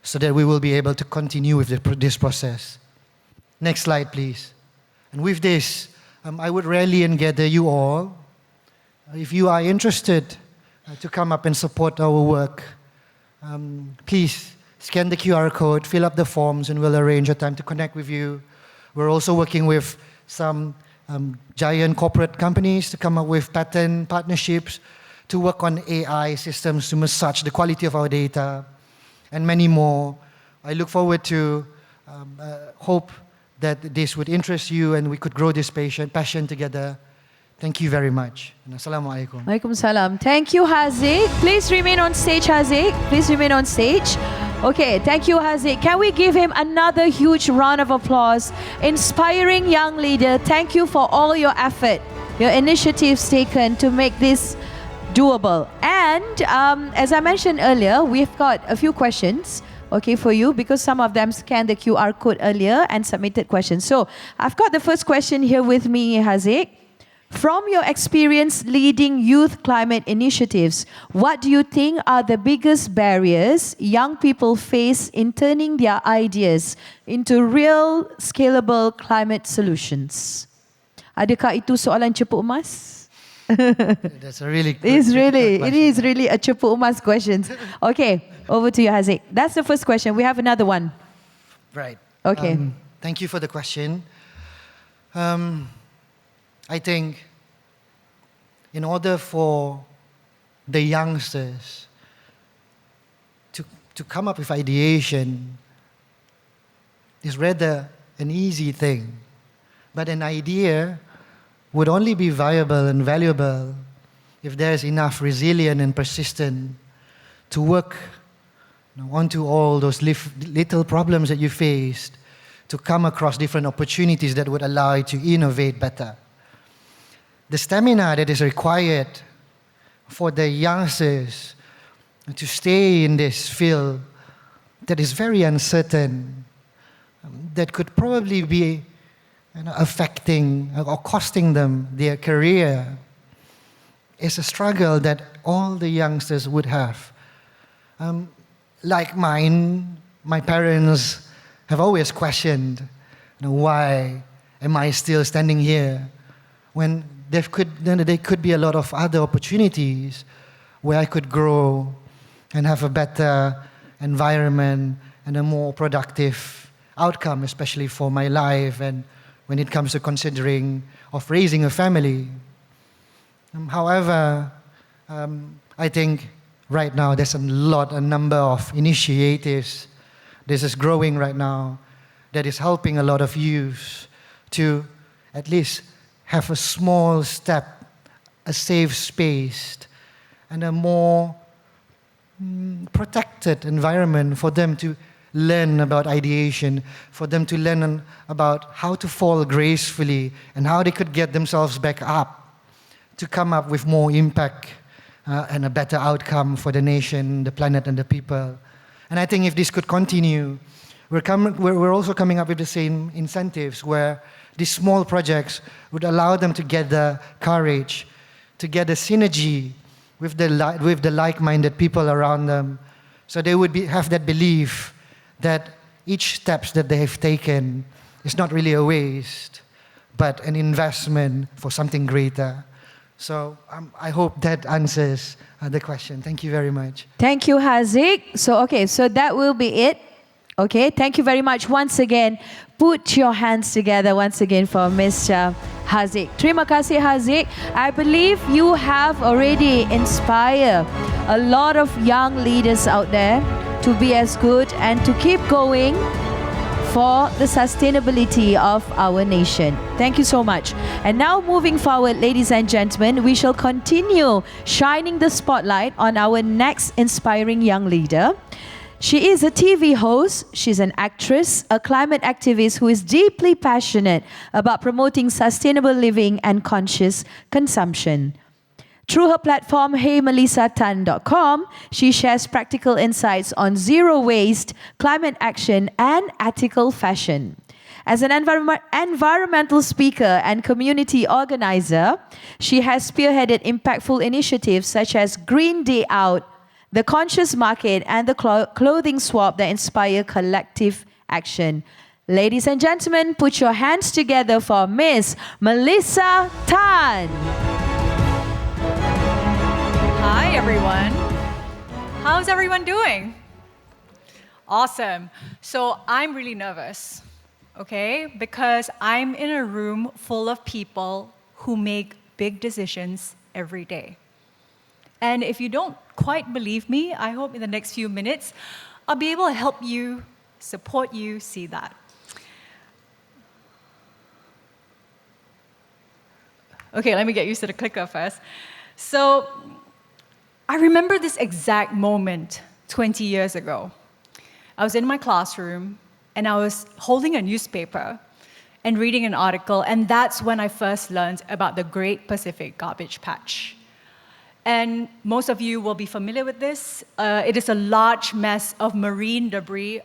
Speaker 5: so that we will be able to continue with this process. Next slide, please. And with this, I would rally and gather you all. If you are interested to come up and support our work, please scan the QR code, fill up the forms, and we'll arrange a time to connect with you. We're also working with some giant corporate companies to come up with patent partnerships, to work on AI systems to massage the quality of our data, and many more. I look forward to hope that this would interest you and we could grow this passion together. Thank you very much. And Assalamu alaikum.
Speaker 1: Alaikum salam. Thank you, Haziq. Please remain on stage, Haziq. Please remain on stage. Okay, thank you, Haziq. Can we give him another huge round of applause? Inspiring young leader, thank you for all your effort, your initiatives taken to make this doable. And as I mentioned earlier, we've got a few questions, okay, for you, because some of them scanned the QR code earlier and submitted questions. So I've got the first question here with me, Haziq. From your experience leading youth climate initiatives, what do you think are the biggest barriers young people face in turning their ideas into real scalable climate solutions? Adakah itu soalan cepu emas?
Speaker 5: That's a really good
Speaker 1: It is
Speaker 5: question.
Speaker 1: really a cepu emas question. Okay, over to you, Haziq. That's the first question. We have another one.
Speaker 5: Right.
Speaker 1: Okay.
Speaker 5: Thank you for the question. I think in order for the youngsters to come up with ideation is rather an easy thing. But an idea would only be viable and valuable if there's enough resilient and persistent to work onto all those little problems that you faced, to come across different opportunities that would allow you to innovate better. The stamina that is required for the youngsters to stay in this field that is very uncertain, that could probably be affecting or costing them their career, is a struggle that all the youngsters would have. Like mine, my parents have always questioned, why am I still standing here when there could be a lot of other opportunities where I could grow and have a better environment and a more productive outcome, especially for my life and when it comes to considering of raising a family. However, I think right now there's a number of initiatives this is growing right now that is helping a lot of youth to at least have a small step, a safe space, and a more protected environment for them to learn about ideation, for them to learn about how to fall gracefully and how they could get themselves back up to come up with more impact and a better outcome for the nation, the planet, and the people. And I think if this could continue, we're also coming up with the same incentives where these small projects would allow them to get the courage, to get the synergy with the like-minded people around them. So they would have that belief that each steps that they have taken is not really a waste, but an investment for something greater. So I hope that answers the question. Thank you very much.
Speaker 1: Thank you, Haziq. So that will be it. Okay, thank you very much once again. Put your hands together once again for Mr. Haziq. Terima kasih, Haziq. I believe you have already inspired a lot of young leaders out there to be as good and to keep going for the sustainability of our nation. Thank you so much. And now moving forward, ladies and gentlemen, we shall continue shining the spotlight on our next inspiring young leader. She is a TV host, she's an actress, a climate activist who is deeply passionate about promoting sustainable living and conscious consumption. Through her platform HeyMelissaTan.com, she shares practical insights on zero waste, climate action, and ethical fashion. As an environmental speaker and community organizer, she has spearheaded impactful initiatives such as Green Day Out, the Conscious Market, and the Clothing Swap that inspire collective action. Ladies and gentlemen, put your hands together for Miss Melissa Tan.
Speaker 6: Hi, everyone. How's everyone doing? Awesome. So I'm really nervous, okay? Because I'm in a room full of people who make big decisions every day. And if you don't quite believe me, I hope in the next few minutes, I'll be able to help you, support you, see that. Okay, let me get used to the clicker first. So, I remember this exact moment 20 years ago. I was in my classroom, and I was holding a newspaper and reading an article, and that's when I first learned about the Great Pacific Garbage Patch. And most of you will be familiar with this. It is a large mess of marine debris,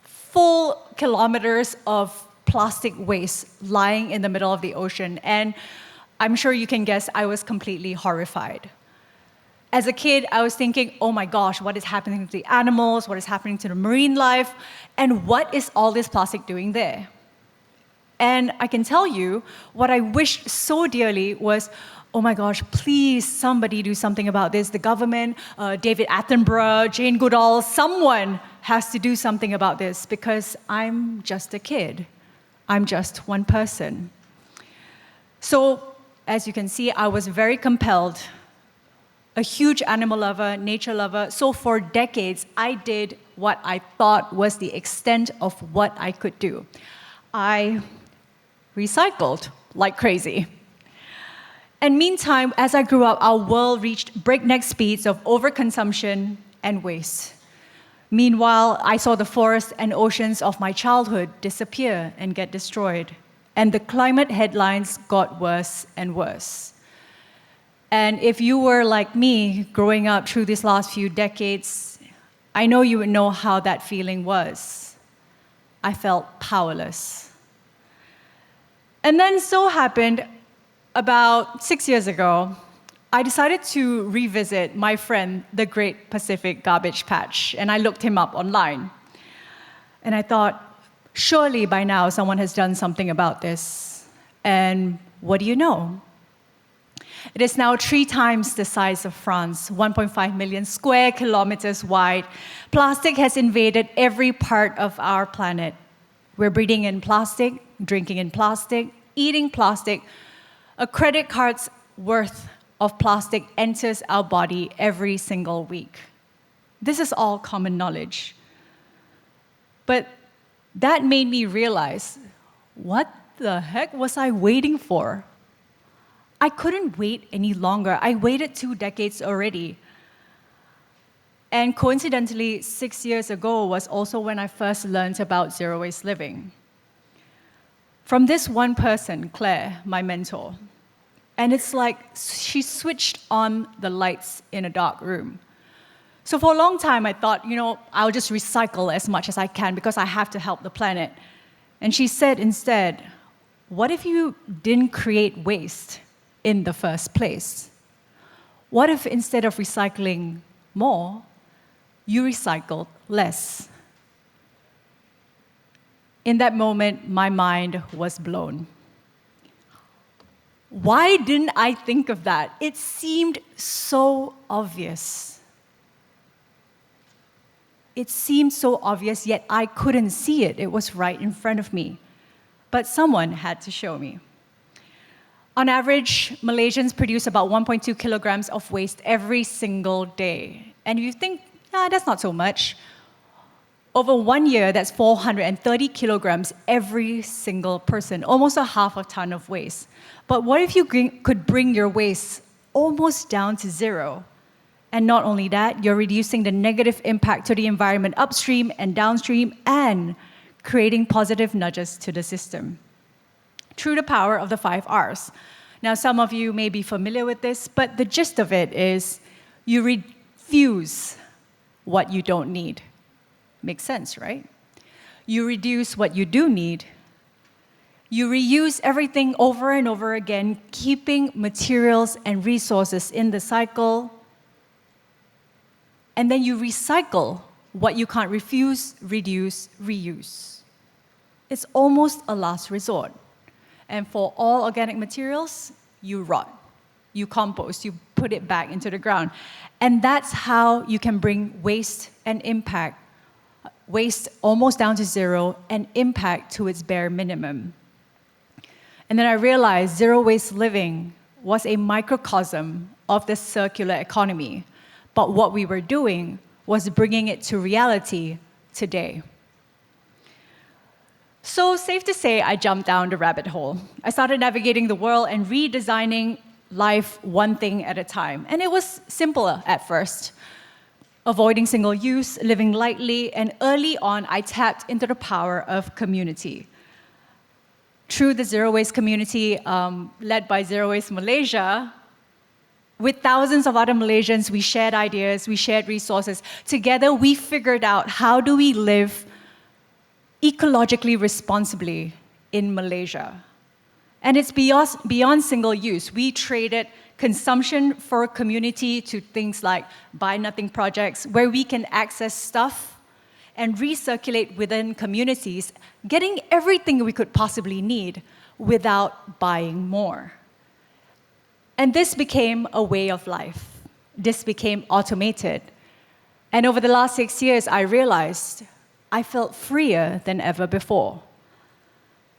Speaker 6: full kilometers of plastic waste lying in the middle of the ocean. And I'm sure you can guess I was completely horrified. As a kid, I was thinking, oh my gosh, what is happening to the animals? What is happening to the marine life? And what is all this plastic doing there? And I can tell you, what I wished so dearly was, oh my gosh, please, somebody do something about this. The government, David Attenborough, Jane Goodall, someone has to do something about this because I'm just a kid. I'm just one person. So, as you can see, I was very compelled, a huge animal lover, nature lover. So for decades, I did what I thought was the extent of what I could do. I recycled like crazy. And meantime, as I grew up, our world reached breakneck speeds of overconsumption and waste. Meanwhile, I saw the forests and oceans of my childhood disappear and get destroyed. And the climate headlines got worse and worse. And if you were like me, growing up through these last few decades, I know you would know how that feeling was. I felt powerless. And then so happened, about 6 years ago, I decided to revisit my friend, the Great Pacific Garbage Patch, and I looked him up online. And I thought, surely by now someone has done something about this. And what do you know? It is now 3 times the size of France, 1.5 million square kilometers wide. Plastic has invaded every part of our planet. We're breathing in plastic, drinking in plastic, eating plastic. A credit card's worth of plastic enters our body every single week. This is all common knowledge. But that made me realize, what the heck was I waiting for? I couldn't wait any longer. I waited 2 decades already. And coincidentally, 6 years ago was also when I first learned about zero waste living. From this one person, Claire, my mentor. And it's like she switched on the lights in a dark room. So for a long time, I thought, I'll just recycle as much as I can because I have to help the planet. And she said instead, what if you didn't create waste in the first place? What if instead of recycling more, you recycled less? In that moment, my mind was blown. Why didn't I think of that? It seemed so obvious. It seemed so obvious, yet I couldn't see it. It was right in front of me. But someone had to show me. On average, Malaysians produce about 1.2 kilograms of waste every single day. And you think, that's not so much. Over 1 year, that's 430 kilograms every single person, almost a half a ton of waste. But what if you could bring your waste almost down to zero? And not only that, you're reducing the negative impact to the environment upstream and downstream and creating positive nudges to the system. Through the power of the 5 R's. Now, some of you may be familiar with this, but the gist of it is you refuse what you don't need. Makes sense, right? You reduce what you do need. You reuse everything over and over again, keeping materials and resources in the cycle. And then you recycle what you can't refuse, reduce, reuse. It's almost a last resort. And for all organic materials, you rot, you compost, you put it back into the ground. And that's how you can bring waste and impact, waste almost down to zero and impact to its bare minimum. And then I realized zero waste living was a microcosm of the circular economy. But what we were doing was bringing it to reality today. So safe to say, I jumped down the rabbit hole. I started navigating the world and redesigning life one thing at a time. And it was simpler at first. Avoiding single use, living lightly, and early on, I tapped into the power of community. Through the Zero Waste community, led by Zero Waste Malaysia, with thousands of other Malaysians, we shared ideas, we shared resources. Together, we figured out how do we live ecologically responsibly in Malaysia. And it's beyond single use. We traded consumption for community to things like buy nothing projects, where we can access stuff and recirculate within communities, getting everything we could possibly need without buying more. And this became a way of life. This became automated. And over the last 6 years, I realized I felt freer than ever before.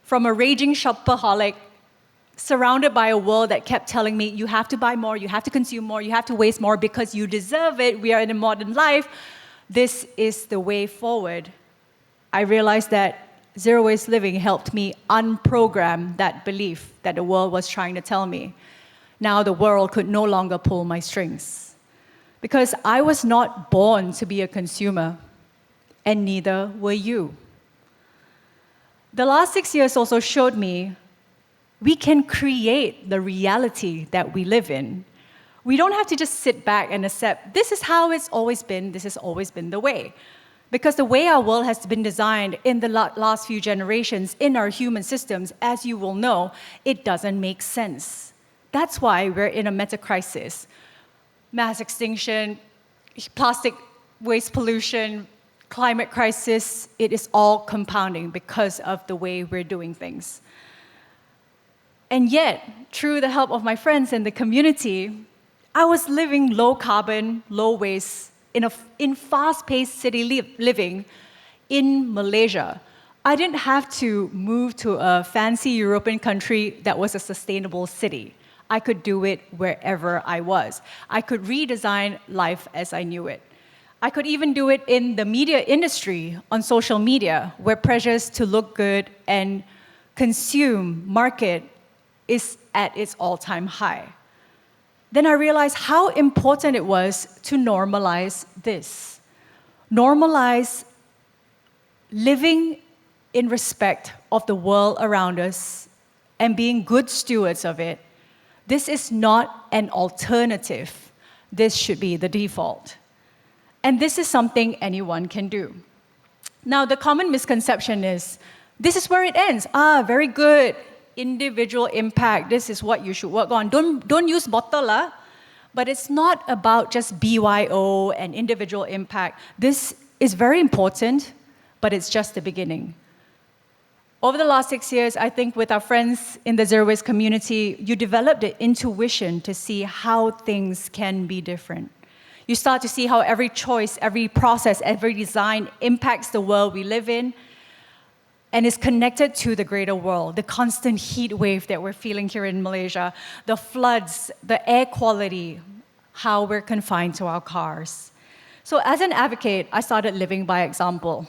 Speaker 6: From a raging shopaholic, surrounded by a world that kept telling me, you have to buy more, you have to consume more, you have to waste more because you deserve it, we are in a modern life, this is the way forward. I realized that zero waste living helped me unprogram that belief that the world was trying to tell me. Now the world could no longer pull my strings. Because I was not born to be a consumer, and neither were you. The last 6 years also showed me we can create the reality that we live in. We don't have to just sit back and accept, this is how it's always been, this has always been the way. Because the way our world has been designed in the last few generations, in our human systems, as you will know, it doesn't make sense. That's why we're in a meta-crisis. Mass extinction, plastic waste pollution, climate crisis, it is all compounding because of the way we're doing things. And yet, through the help of my friends in the community, I was living low carbon, low waste, in fast-paced city living in Malaysia. I didn't have to move to a fancy European country that was a sustainable city. I could do it wherever I was. I could redesign life as I knew it. I could even do it in the media industry, on social media, where pressures to look good and consume, market, is at its all-time high. Then I realized how important it was to normalize this. Normalize living in respect of the world around us and being good stewards of it. This is not an alternative. This should be the default. And this is something anyone can do. Now, the common misconception is, this is where it ends. Very good. Individual impact, this is what you should work on. Don't use bottle, but it's not about just BYO and individual impact. This is very important, but it's just the beginning. Over the last 6 years, I think with our friends in the Zero Waste community, you developed the intuition to see how things can be different. You start to see how every choice, every process, every design impacts the world we live in, and is connected to the greater world, the constant heat wave that we're feeling here in Malaysia, the floods, the air quality, how we're confined to our cars. So as an advocate, I started living by example.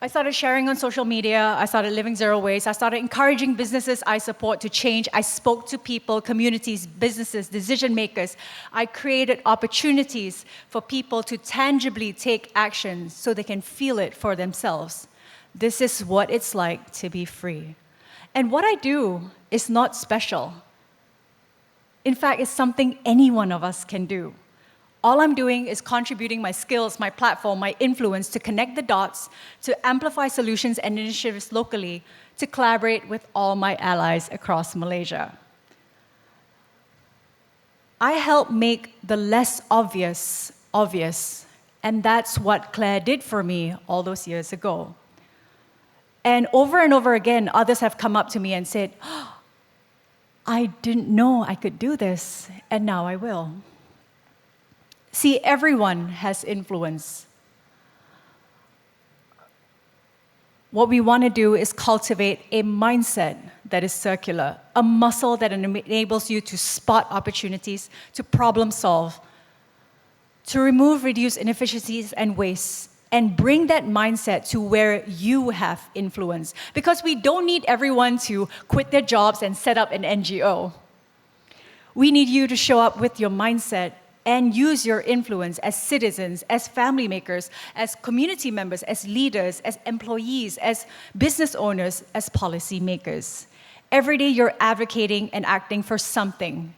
Speaker 6: I started sharing on social media. I started living zero waste. I started encouraging businesses I support to change. I spoke to people, communities, businesses, decision makers. I created opportunities for people to tangibly take action so they can feel it for themselves. This is what it's like to be free. And what I do is not special. In fact, it's something any one of us can do. All I'm doing is contributing my skills, my platform, my influence to connect the dots, to amplify solutions and initiatives locally, to collaborate with all my allies across Malaysia. I help make the less obvious obvious, and that's what Claire did for me all those years ago. And over again, others have come up to me and said, "Oh, I didn't know I could do this, and now I will." See, everyone has influence. What we want to do is cultivate a mindset that is circular, a muscle that enables you to spot opportunities, to problem solve, to remove, reduce inefficiencies and waste, and bring that mindset to where you have influence. Because we don't need everyone to quit their jobs and set up an NGO. We need you to show up with your mindset and use your influence as citizens, as family makers, as community members, as leaders, as employees, as business owners, as policy makers. Every day you're advocating and acting for something.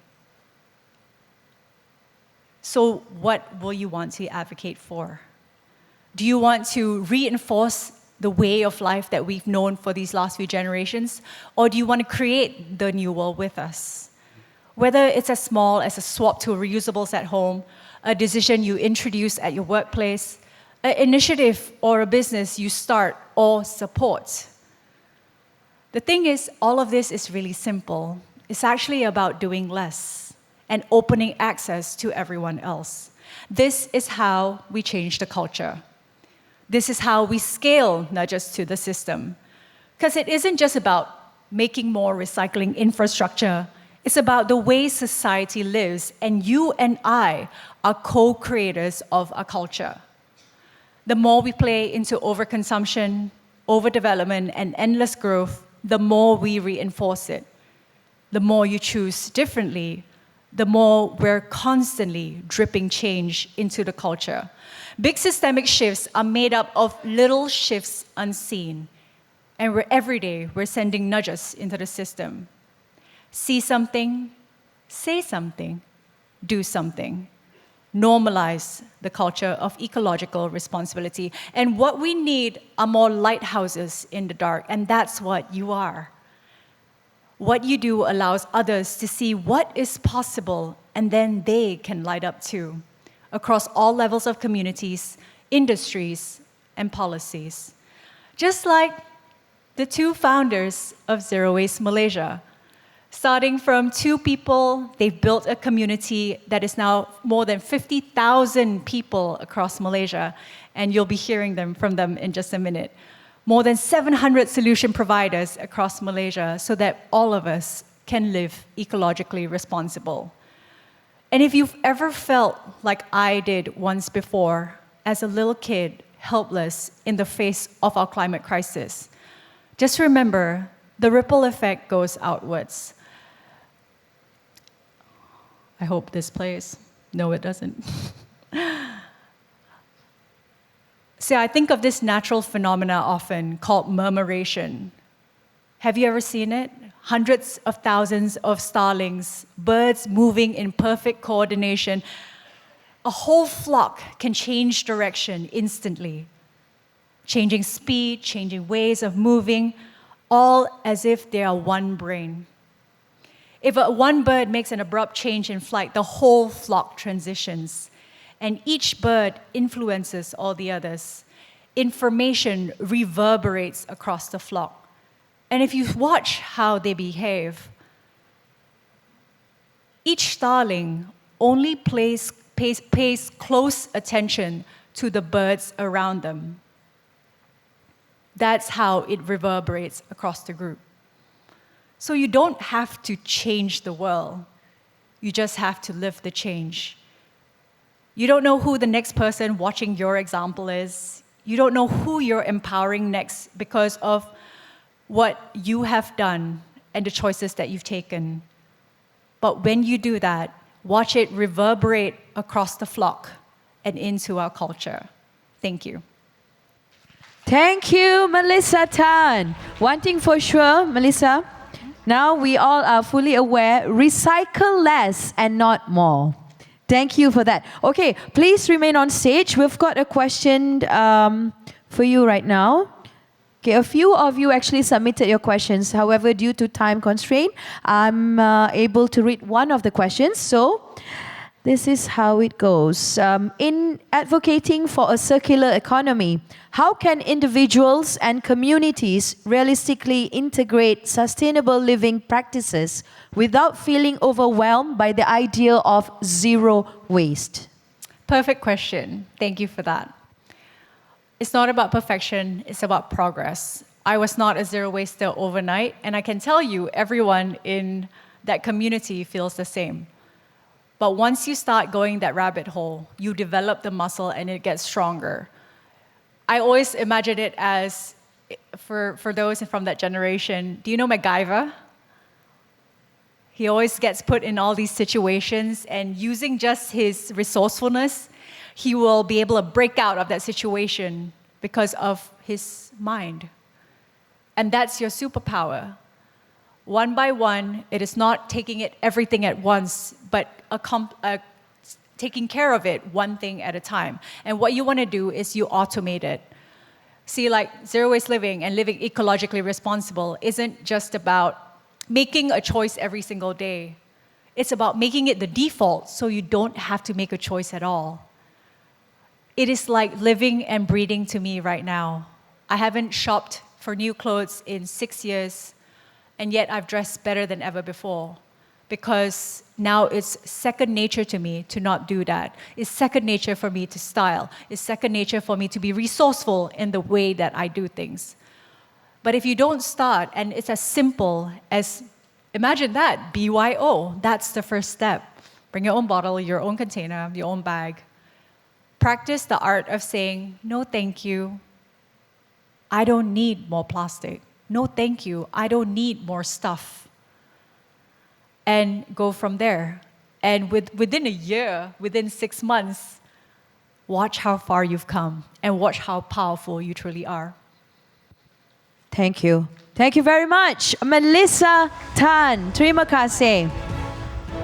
Speaker 6: So what will you want to advocate for? Do you want to reinforce the way of life that we've known for these last few generations? Or do you want to create the new world with us? Whether it's as small as a swap to reusables at home, a decision you introduce at your workplace, an initiative or a business you start or support. The thing is, all of this is really simple. It's actually about doing less and opening access to everyone else. This is how we change the culture. This is how we scale nudges to the system. Because it isn't just about making more recycling infrastructure. It's about the way society lives, and you and I are co-creators of our culture. The more we play into overconsumption, overdevelopment, and endless growth, the more we reinforce it. The more you choose differently, the more we're constantly dripping change into the culture. Big systemic shifts are made up of little shifts unseen, and every day we're sending nudges into the system. See something, say something, do something. Normalize the culture of ecological responsibility. And what we need are more lighthouses in the dark, and that's what you are. What you do allows others to see what is possible, and then they can light up too, across all levels of communities, industries, and policies. Just like the two founders of Zero Waste Malaysia. Starting from 2 people, they've built a community that is now more than 50,000 people across Malaysia, and you'll be hearing from them in just a minute. More than 700 solution providers across Malaysia so that all of us can live ecologically responsible. And if you've ever felt like I did once before, as a little kid, helpless in the face of our climate crisis, just remember the ripple effect goes outwards. I hope this plays. No, it doesn't. See, I think of this natural phenomena often called murmuration. Have you ever seen it? Hundreds of thousands of starlings, birds moving in perfect coordination. A whole flock can change direction instantly, changing speed, changing ways of moving, all as if they are one brain. If one bird makes an abrupt change in flight, the whole flock transitions, and each bird influences all the others. Information reverberates across the flock. And if you watch how they behave, each starling only pays close attention to the birds around them. That's how it reverberates across the group. So you don't have to change the world. You just have to live the change. You don't know who the next person watching your example is. You don't know who you're empowering next because of what you have done and the choices that you've taken. But when you do that, watch it reverberate across the flock and into our culture. Thank you.
Speaker 1: Thank you, Melissa Tan. One thing for sure, Melissa, now we all are fully aware, recycle less and not more. Thank you for that. Okay, please remain on stage. We've got a question for you right now. Okay, a few of you actually submitted your questions. However, due to time constraint, I'm able to read one of the questions. So, this is how it goes. In advocating for a circular economy, how can individuals and communities realistically integrate sustainable living practices without feeling overwhelmed by the idea of zero waste?
Speaker 6: Perfect question. Thank you for that. It's not about perfection, it's about progress. I was not a zero waster overnight, and I can tell you everyone in that community feels the same. But once you start going that rabbit hole, you develop the muscle and it gets stronger. I always imagine it as, for those from that generation, do you know MacGyver? He always gets put in all these situations, and using just his resourcefulness, he will be able to break out of that situation because of his mind. And that's your superpower. One by one, it is not taking it everything at once, but taking care of it one thing at a time. And what you want to do is you automate it. See, like zero waste living and living ecologically responsible isn't just about making a choice every single day. It's about making it the default so you don't have to make a choice at all. It is like living and breathing to me right now. I haven't shopped for new clothes in 6 years, and yet I've dressed better than ever before, because now it's second nature to me to not do that. It's second nature for me to style. It's second nature for me to be resourceful in the way that I do things. But if you don't start, and it's as simple as, imagine that, BYO, that's the first step. Bring your own bottle, your own container, your own bag. Practice the art of saying, no thank you, I don't need more plastic. No thank you, I don't need more stuff. And go from there. And within a year, within 6 months, watch how far you've come and watch how powerful you truly are.
Speaker 1: Thank you. Thank you very much. Melissa Tan, terima kasih.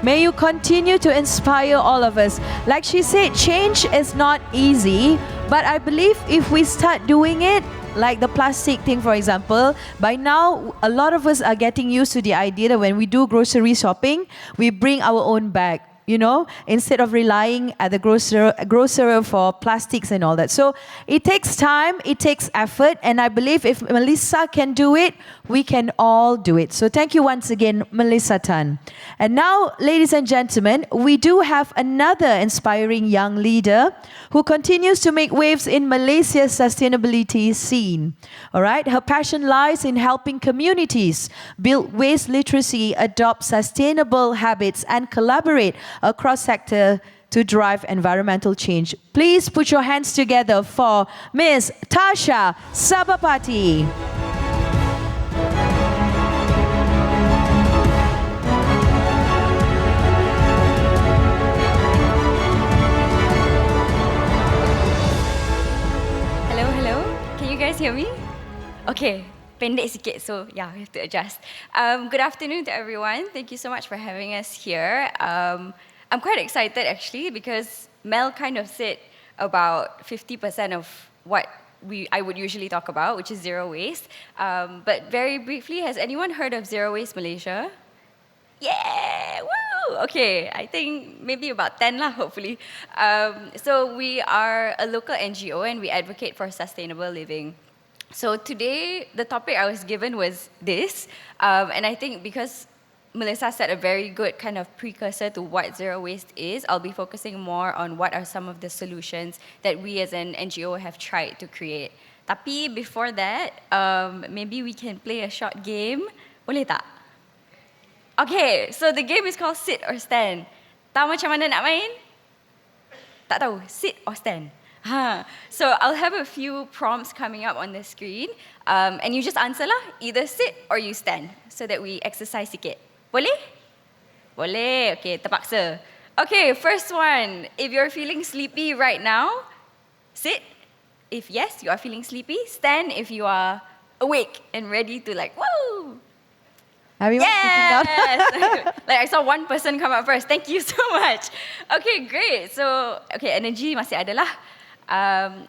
Speaker 1: May you continue to inspire all of us. Like she said, change is not easy, but I believe if we start doing it, like the plastic thing, for example, by now, a lot of us are getting used to the idea that when we do grocery shopping, we bring our own bag, you know, instead of relying at the grocer for plastics and all that. So it takes time, it takes effort, and I believe if Melissa can do it, we can all do it. So thank you once again, Melissa Tan. And now, ladies and gentlemen, we do have another inspiring young leader who continues to make waves in Malaysia's sustainability scene. All right, her passion lies in helping communities build waste literacy, adopt sustainable habits, and collaborate across sector to drive environmental change. Please put your hands together for Miss Tasha Sabapati.
Speaker 7: Hear me? Okay, pendek sikit, so yeah, we have to adjust. Good afternoon to everyone. Thank you so much for having us here. I'm quite excited actually because Mel kind of said about 50% of what I would usually talk about, which is zero waste. But very briefly, has anyone heard of Zero Waste Malaysia? Yeah, woo! Okay, I think maybe about 10 lah, hopefully. So we are a local NGO and we advocate for sustainable living. So today, the topic I was given was this, and I think because Melissa set a very good kind of precursor to what zero waste is, I'll be focusing more on what are some of the solutions that we as an NGO have tried to create. Tapi before that, maybe we can play a short game. Boleh tak? Okay, so the game is called Sit or Stand. Tahu macam mana nak main? Tak tahu, sit or stand. So I'll have a few prompts coming up on the screen, and you just answer lah, either sit or you stand, so that we exercise sikit. Boleh? Boleh. Okay, terpaksa. Okay, first one. If you're feeling sleepy right now, sit. If yes, you are feeling sleepy, stand if you are awake and ready to like, woo!
Speaker 1: Everyone sitting down.
Speaker 7: Yes! Like I saw one person come up first. Thank you so much. Okay, great. So, okay, energy masih ada lah.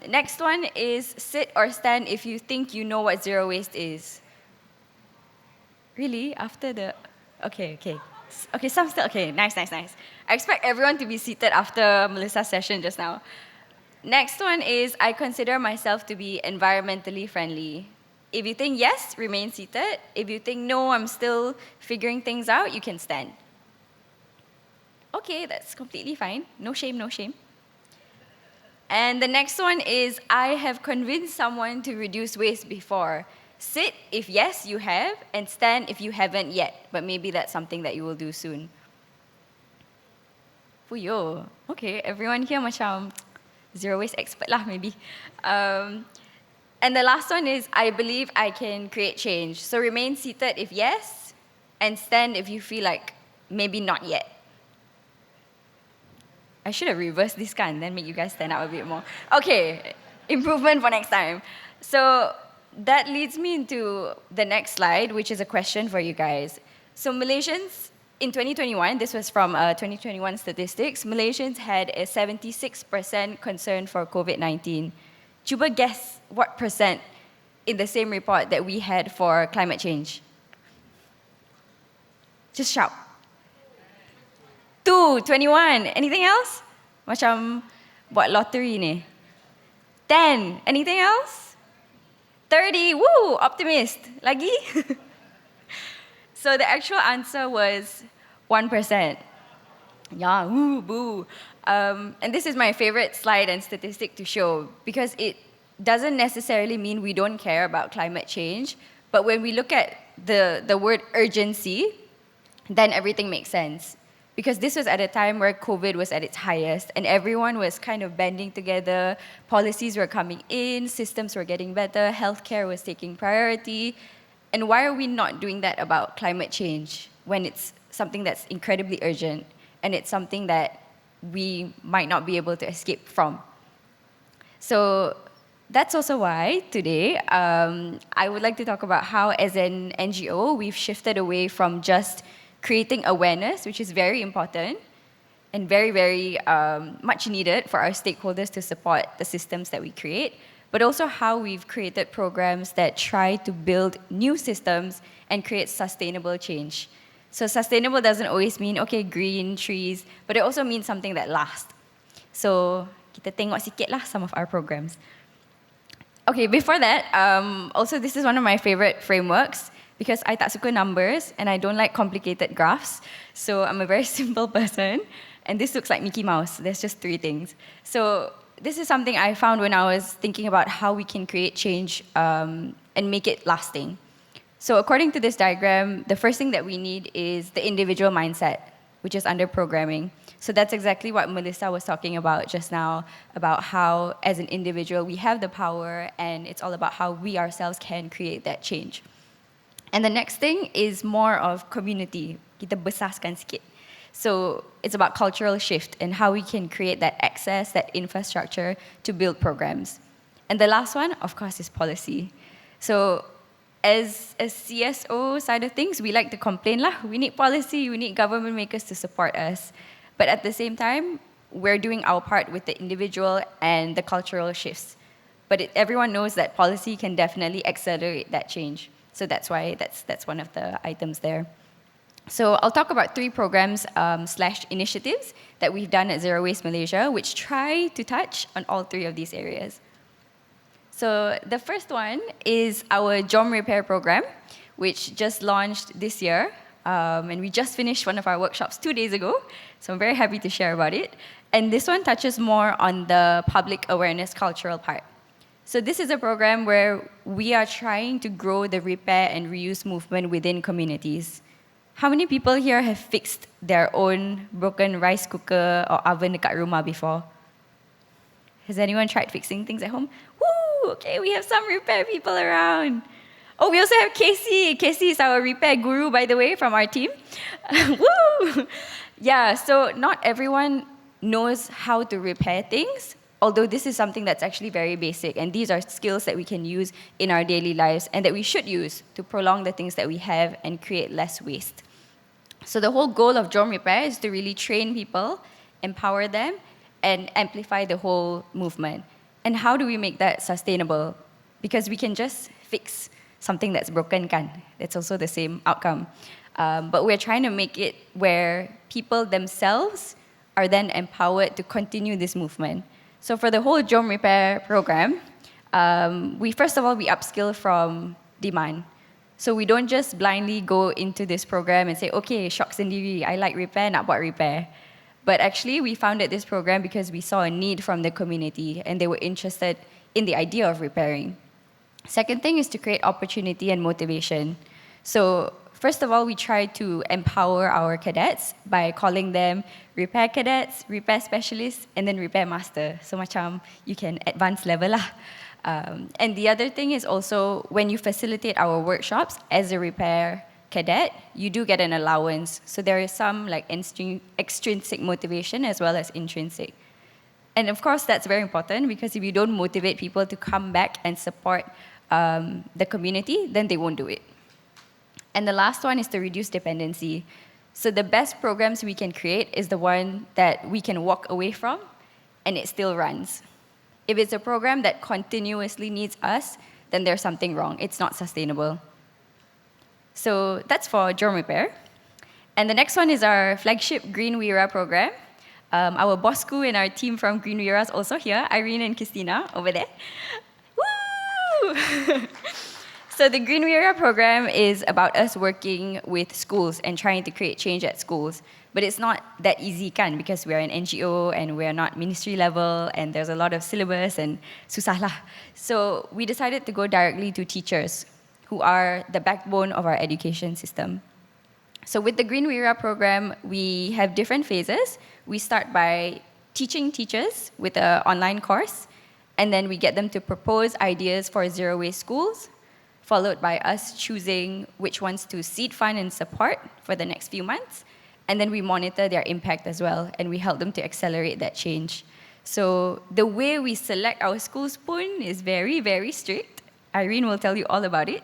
Speaker 7: Next one is sit or stand if you think you know what zero waste is. Really? After the... Okay. Okay, some still... Okay, nice. I expect everyone to be seated after Melissa's session just now. Next one is, I consider myself to be environmentally friendly. If you think yes, remain seated. If you think no, I'm still figuring things out, you can stand. Okay, that's completely fine. No shame. And the next one is, I have convinced someone to reduce waste before. Sit if yes, you have, and stand if you haven't yet. But maybe that's something that you will do soon. Fuyo. Okay, everyone here macam zero waste expert lah, maybe. And the last one is, I believe I can create change. So remain seated if yes, and stand if you feel like maybe not yet. I should have reversed this and then make you guys stand up a bit more. Okay, improvement for next time. So that leads me into the next slide, which is a question for you guys. So Malaysians, in 2021, this was from 2021 statistics, Malaysians had a 76% concern for COVID-19. Cuba guess what percent in the same report that we had for climate change. Just shout. 2, 21. Anything else? Macam buat lottery ni. 10. Anything else? 30. Woo! Optimist. Lagi? So the actual answer was 1%. Yeah, woo, boo. And this is my favorite slide and statistic to show, because it doesn't necessarily mean we don't care about climate change, but when we look at the word urgency, then everything makes sense. Because this was at a time where COVID was at its highest, and everyone was kind of banding together, policies were coming in, systems were getting better, healthcare was taking priority. And why are we not doing that about climate change when it's something that's incredibly urgent, and it's something that we might not be able to escape from? So that's also why today I would like to talk about how, as an NGO, we've shifted away from just creating awareness, which is very important and very, very much needed for our stakeholders to support the systems that we create, but also how we've created programs that try to build new systems and create sustainable change. So sustainable doesn't always mean, okay, green trees, but it also means something that lasts. So kita tengok sikit lah some of our programs. Okay, before that, also this is one of my favorite frameworks, because I tak suka numbers and I don't like complicated graphs. So I'm a very simple person, and this looks like Mickey Mouse. There's just 3 things. So this is something I found when I was thinking about how we can create change and make it lasting. So according to this diagram, the first thing that we need is the individual mindset, which is under programming. So that's exactly what Melissa was talking about just now, about how as an individual we have the power, and it's all about how we ourselves can create that change. And the next thing is more of community. Kita besarkan sikit. So it's about cultural shift and how we can create that access, that infrastructure to build programs. And the last one, of course, is policy. So as a CSO side of things, we like to complain lah. We need policy, we need government makers to support us. But at the same time, we're doing our part with the individual and the cultural shifts. But everyone knows that policy can definitely accelerate that change. So that's why that's one of the items there. So I'll talk about 3 programs / initiatives that we've done at Zero Waste Malaysia, which try to touch on all 3 of these areas. So the first one is our Jom Repair program, which just launched this year. And we just finished one of our workshops 2 days ago. So I'm very happy to share about it. And this one touches more on the public awareness cultural part. So this is a program where we are trying to grow the repair and reuse movement within communities. How many people here have fixed their own broken rice cooker or oven dekat rumah before? Has anyone tried fixing things at home? Woo! Okay, we have some repair people around. Oh, we also have Casey. Casey is our repair guru, by the way, from our team. Woo! Yeah, so not everyone knows how to repair things, although this is something that's actually very basic, and these are skills that we can use in our daily lives and that we should use to prolong the things that we have and create less waste. So the whole goal of Jom Repair is to really train people, empower them, and amplify the whole movement. And how do we make that sustainable? Because we can just fix something that's broken, kan? It's also the same outcome. But we're trying to make it where people themselves are then empowered to continue this movement. So for the whole Jom Repair program, we upskill from demand. So we don't just blindly go into this program and say, okay, shock sendiri, I like repair, nak buat repair. But actually, we founded this program because we saw a need from the community and they were interested in the idea of repairing. Second thing is to create opportunity and motivation. So first of all, we try to empower our cadets by calling them repair cadets, repair specialists, and then repair master. So macam you can advance level lah. And the other thing is also when you facilitate our workshops as a repair cadet, you do get an allowance. So there is some like extrinsic motivation as well as intrinsic. And of course, that's very important because if you don't motivate people to come back and support the community, then they won't do it. And the last one is to reduce dependency. So the best programs we can create is the one that we can walk away from and it still runs. If it's a program that continuously needs us, then there's something wrong. It's not sustainable. So that's for Jom Repair. And the next one is our flagship Green Wira program. Our bosku and our team from Green Wira is also here, Irene and Christina over there. Woo! So the Green Wira program is about us working with schools and trying to create change at schools. But it's not that easy, kan, because we're an NGO and we're not ministry level and there's a lot of syllabus and susah lah. So we decided to go directly to teachers who are the backbone of our education system. So with the Green Wira program, we have different phases. We start by teaching teachers with an online course, and then we get them to propose ideas for zero-waste schools, followed by us choosing which ones to seed fund and support for the next few months. And then we monitor their impact as well, and we help them to accelerate that change. So the way we select our schools pun is very, very strict. Irene will tell you all about it.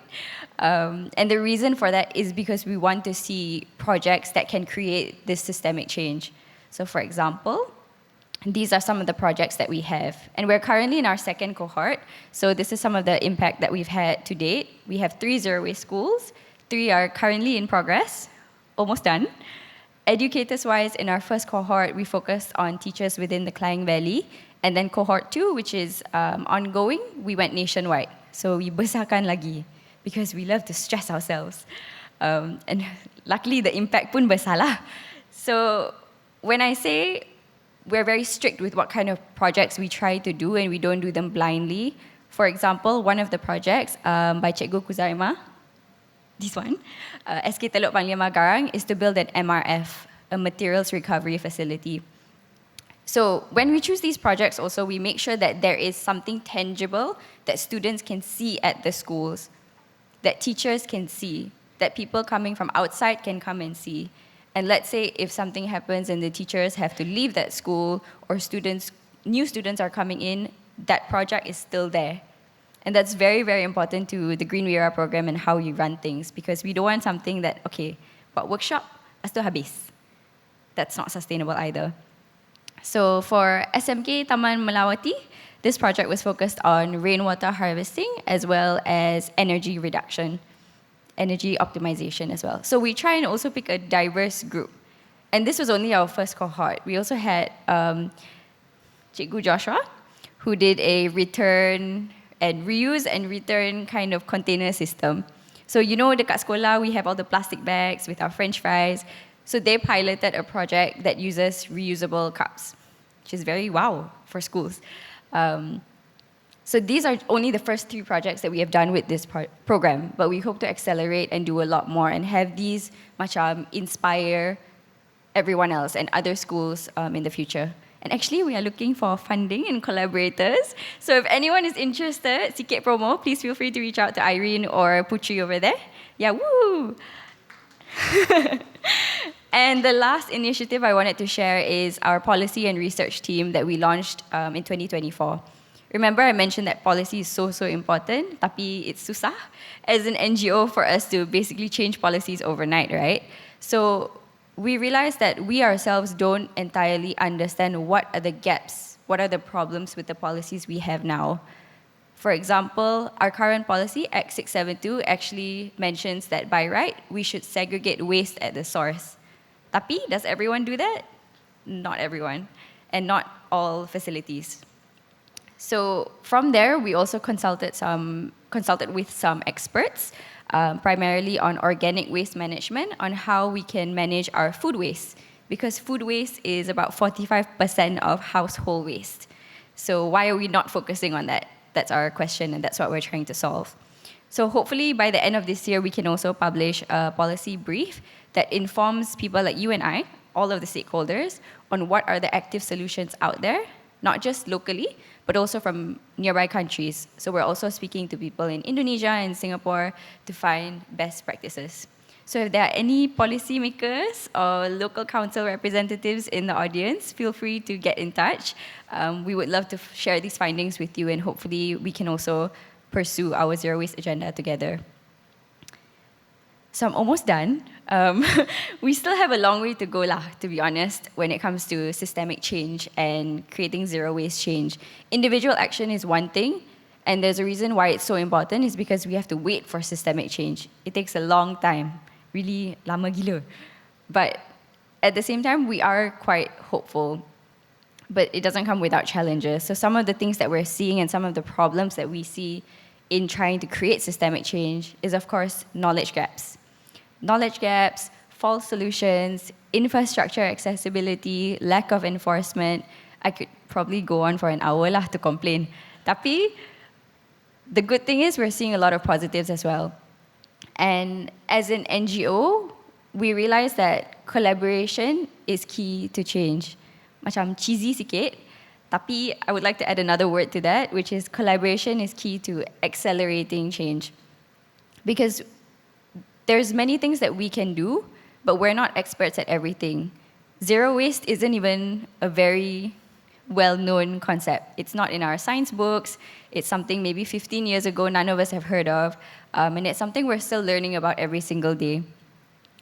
Speaker 7: And the reason for that is because we want to see projects that can create this systemic change. So for example, these are some of the projects that we have. And we're currently in our second cohort. So this is some of the impact that we've had to date. We have 3 zero-waste schools. 3 are currently in progress, almost done. Educators-wise, in our first cohort, we focused on teachers within the Klang Valley. And then cohort 2, which is ongoing, we went nationwide. So we besarkan lagi because we love to stress ourselves. And luckily, the impact pun besar lah. So when I say we're very strict with what kind of projects we try to do and we don't do them blindly. For example, one of the projects by Cikgu Kuzaima, this one, SK Teluk Panglima Garang, is to build an MRF, a materials recovery facility. So when we choose these projects also, we make sure that there is something tangible that students can see at the schools, that teachers can see, that people coming from outside can come and see. And let's say if something happens and the teachers have to leave that school or new students are coming in, that project is still there. And that's very, very important to the Green Wira program and how we run things, because we don't want something that, okay, but workshop, lepas tu habis. That's not sustainable either. So for SMK Taman Melawati, this project was focused on rainwater harvesting as well as energy reduction, energy optimization as well. So we try and also pick a diverse group. And this was only our first cohort. We also had Cikgu Joshua, who did a return and reuse and return kind of container system. So you know, dekat sekolah, we have all the plastic bags with our French fries. So they piloted a project that uses reusable cups, which is very wow for schools. So these are only the first 3 projects that we have done with this program, but we hope to accelerate and do a lot more and have these macam inspire everyone else and other schools in the future. And actually, we are looking for funding and collaborators. So if anyone is interested, sikit promo, please feel free to reach out to Irene or Putri over there. Yeah, woo! And the last initiative I wanted to share is our policy and research team that we launched in 2024. Remember, I mentioned that policy is so important, tapi it's susah as an NGO for us to basically change policies overnight, right? So we realized that we ourselves don't entirely understand what are the gaps, what are the problems with the policies we have now. For example, our current policy, Act 672, actually mentions that by right, we should segregate waste at the source. Tapi, does everyone do that? Not everyone, and not all facilities. So from there, we also consulted with some experts, primarily on organic waste management, on how we can manage our food waste, because food waste is about 45% of household waste. So why are we not focusing on that? That's our question, and that's what we're trying to solve. So hopefully by the end of this year, we can also publish a policy brief that informs people like you and I, all of the stakeholders, on what are the active solutions out there, not just locally, but also from nearby countries. So we're also speaking to people in Indonesia and Singapore to find best practices. So if there are any policymakers or local council representatives in the audience, feel free to get in touch. We would love to share these findings with you, and hopefully we can also pursue our zero waste agenda together. So I'm almost done. We still have a long way to go, to be honest, when it comes to systemic change and creating zero waste change. Individual action is one thing, and there's a reason why it's so important, is because we have to wait for systemic change. It takes a long time, really lama gila. But at the same time, we are quite hopeful, but it doesn't come without challenges. So some of the things that we're seeing and some of the problems that we see in trying to create systemic change is, of course, knowledge gaps. Knowledge gaps, false solutions, infrastructure accessibility, lack of enforcement. I could probably go on for an hour to complain. Tapi, the good thing is we're seeing a lot of positives as well. And as an NGO, we realize that collaboration is key to change. Macam cheesy sikit, tapi I would like to add another word to that, which is collaboration is key to accelerating change. Because there's many things that we can do, but we're not experts at everything. Zero waste isn't even a very well-known concept. It's not in our science books. It's something maybe 15 years ago none of us have heard of. And it's something we're still learning about every single day.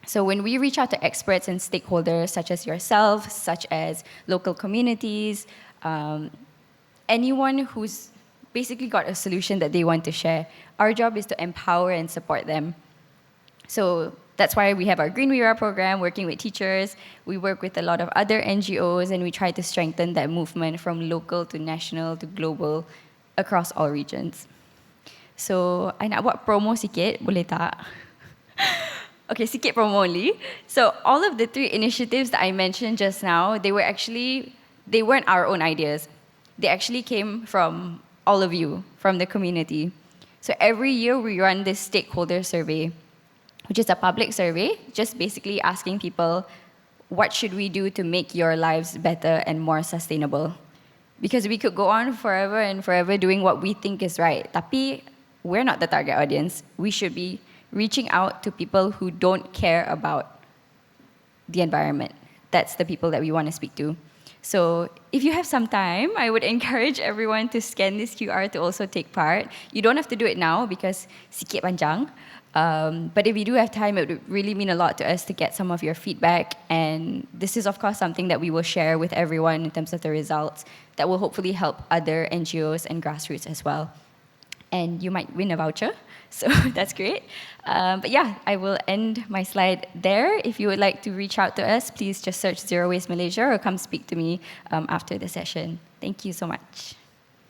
Speaker 7: So when we reach out to experts and stakeholders such as yourself, such as local communities, anyone who's basically got a solution that they want to share, our job is to empower and support them. So that's why we have our Green Wira program, working with teachers. We work with a lot of other NGOs, and we try to strengthen that movement from local to national to global across all regions. So, I nak buat promo sikit, boleh tak? Okay, sikit promo only. So, all of the 3 initiatives that I mentioned just now, they weren't our own ideas. They actually came from all of you, from the community. So, every year we run this stakeholder survey, which is a public survey, just basically asking people, what should we do to make your lives better and more sustainable? Because we could go on forever and forever doing what we think is right. Tapi, we're not the target audience. We should be reaching out to people who don't care about the environment. That's the people that we want to speak to. So if you have some time, I would encourage everyone to scan this QR to also take part. You don't have to do it now because sikit panjang. But if you do have time, it would really mean a lot to us to get some of your feedback. And this is, of course, something that we will share with everyone in terms of the results that will hopefully help other NGOs and grassroots as well. And you might win a voucher, so that's great. But yeah, I will end my slide there. If you would like to reach out to us, please just search Zero Waste Malaysia or come speak to me after the session. Thank you so much.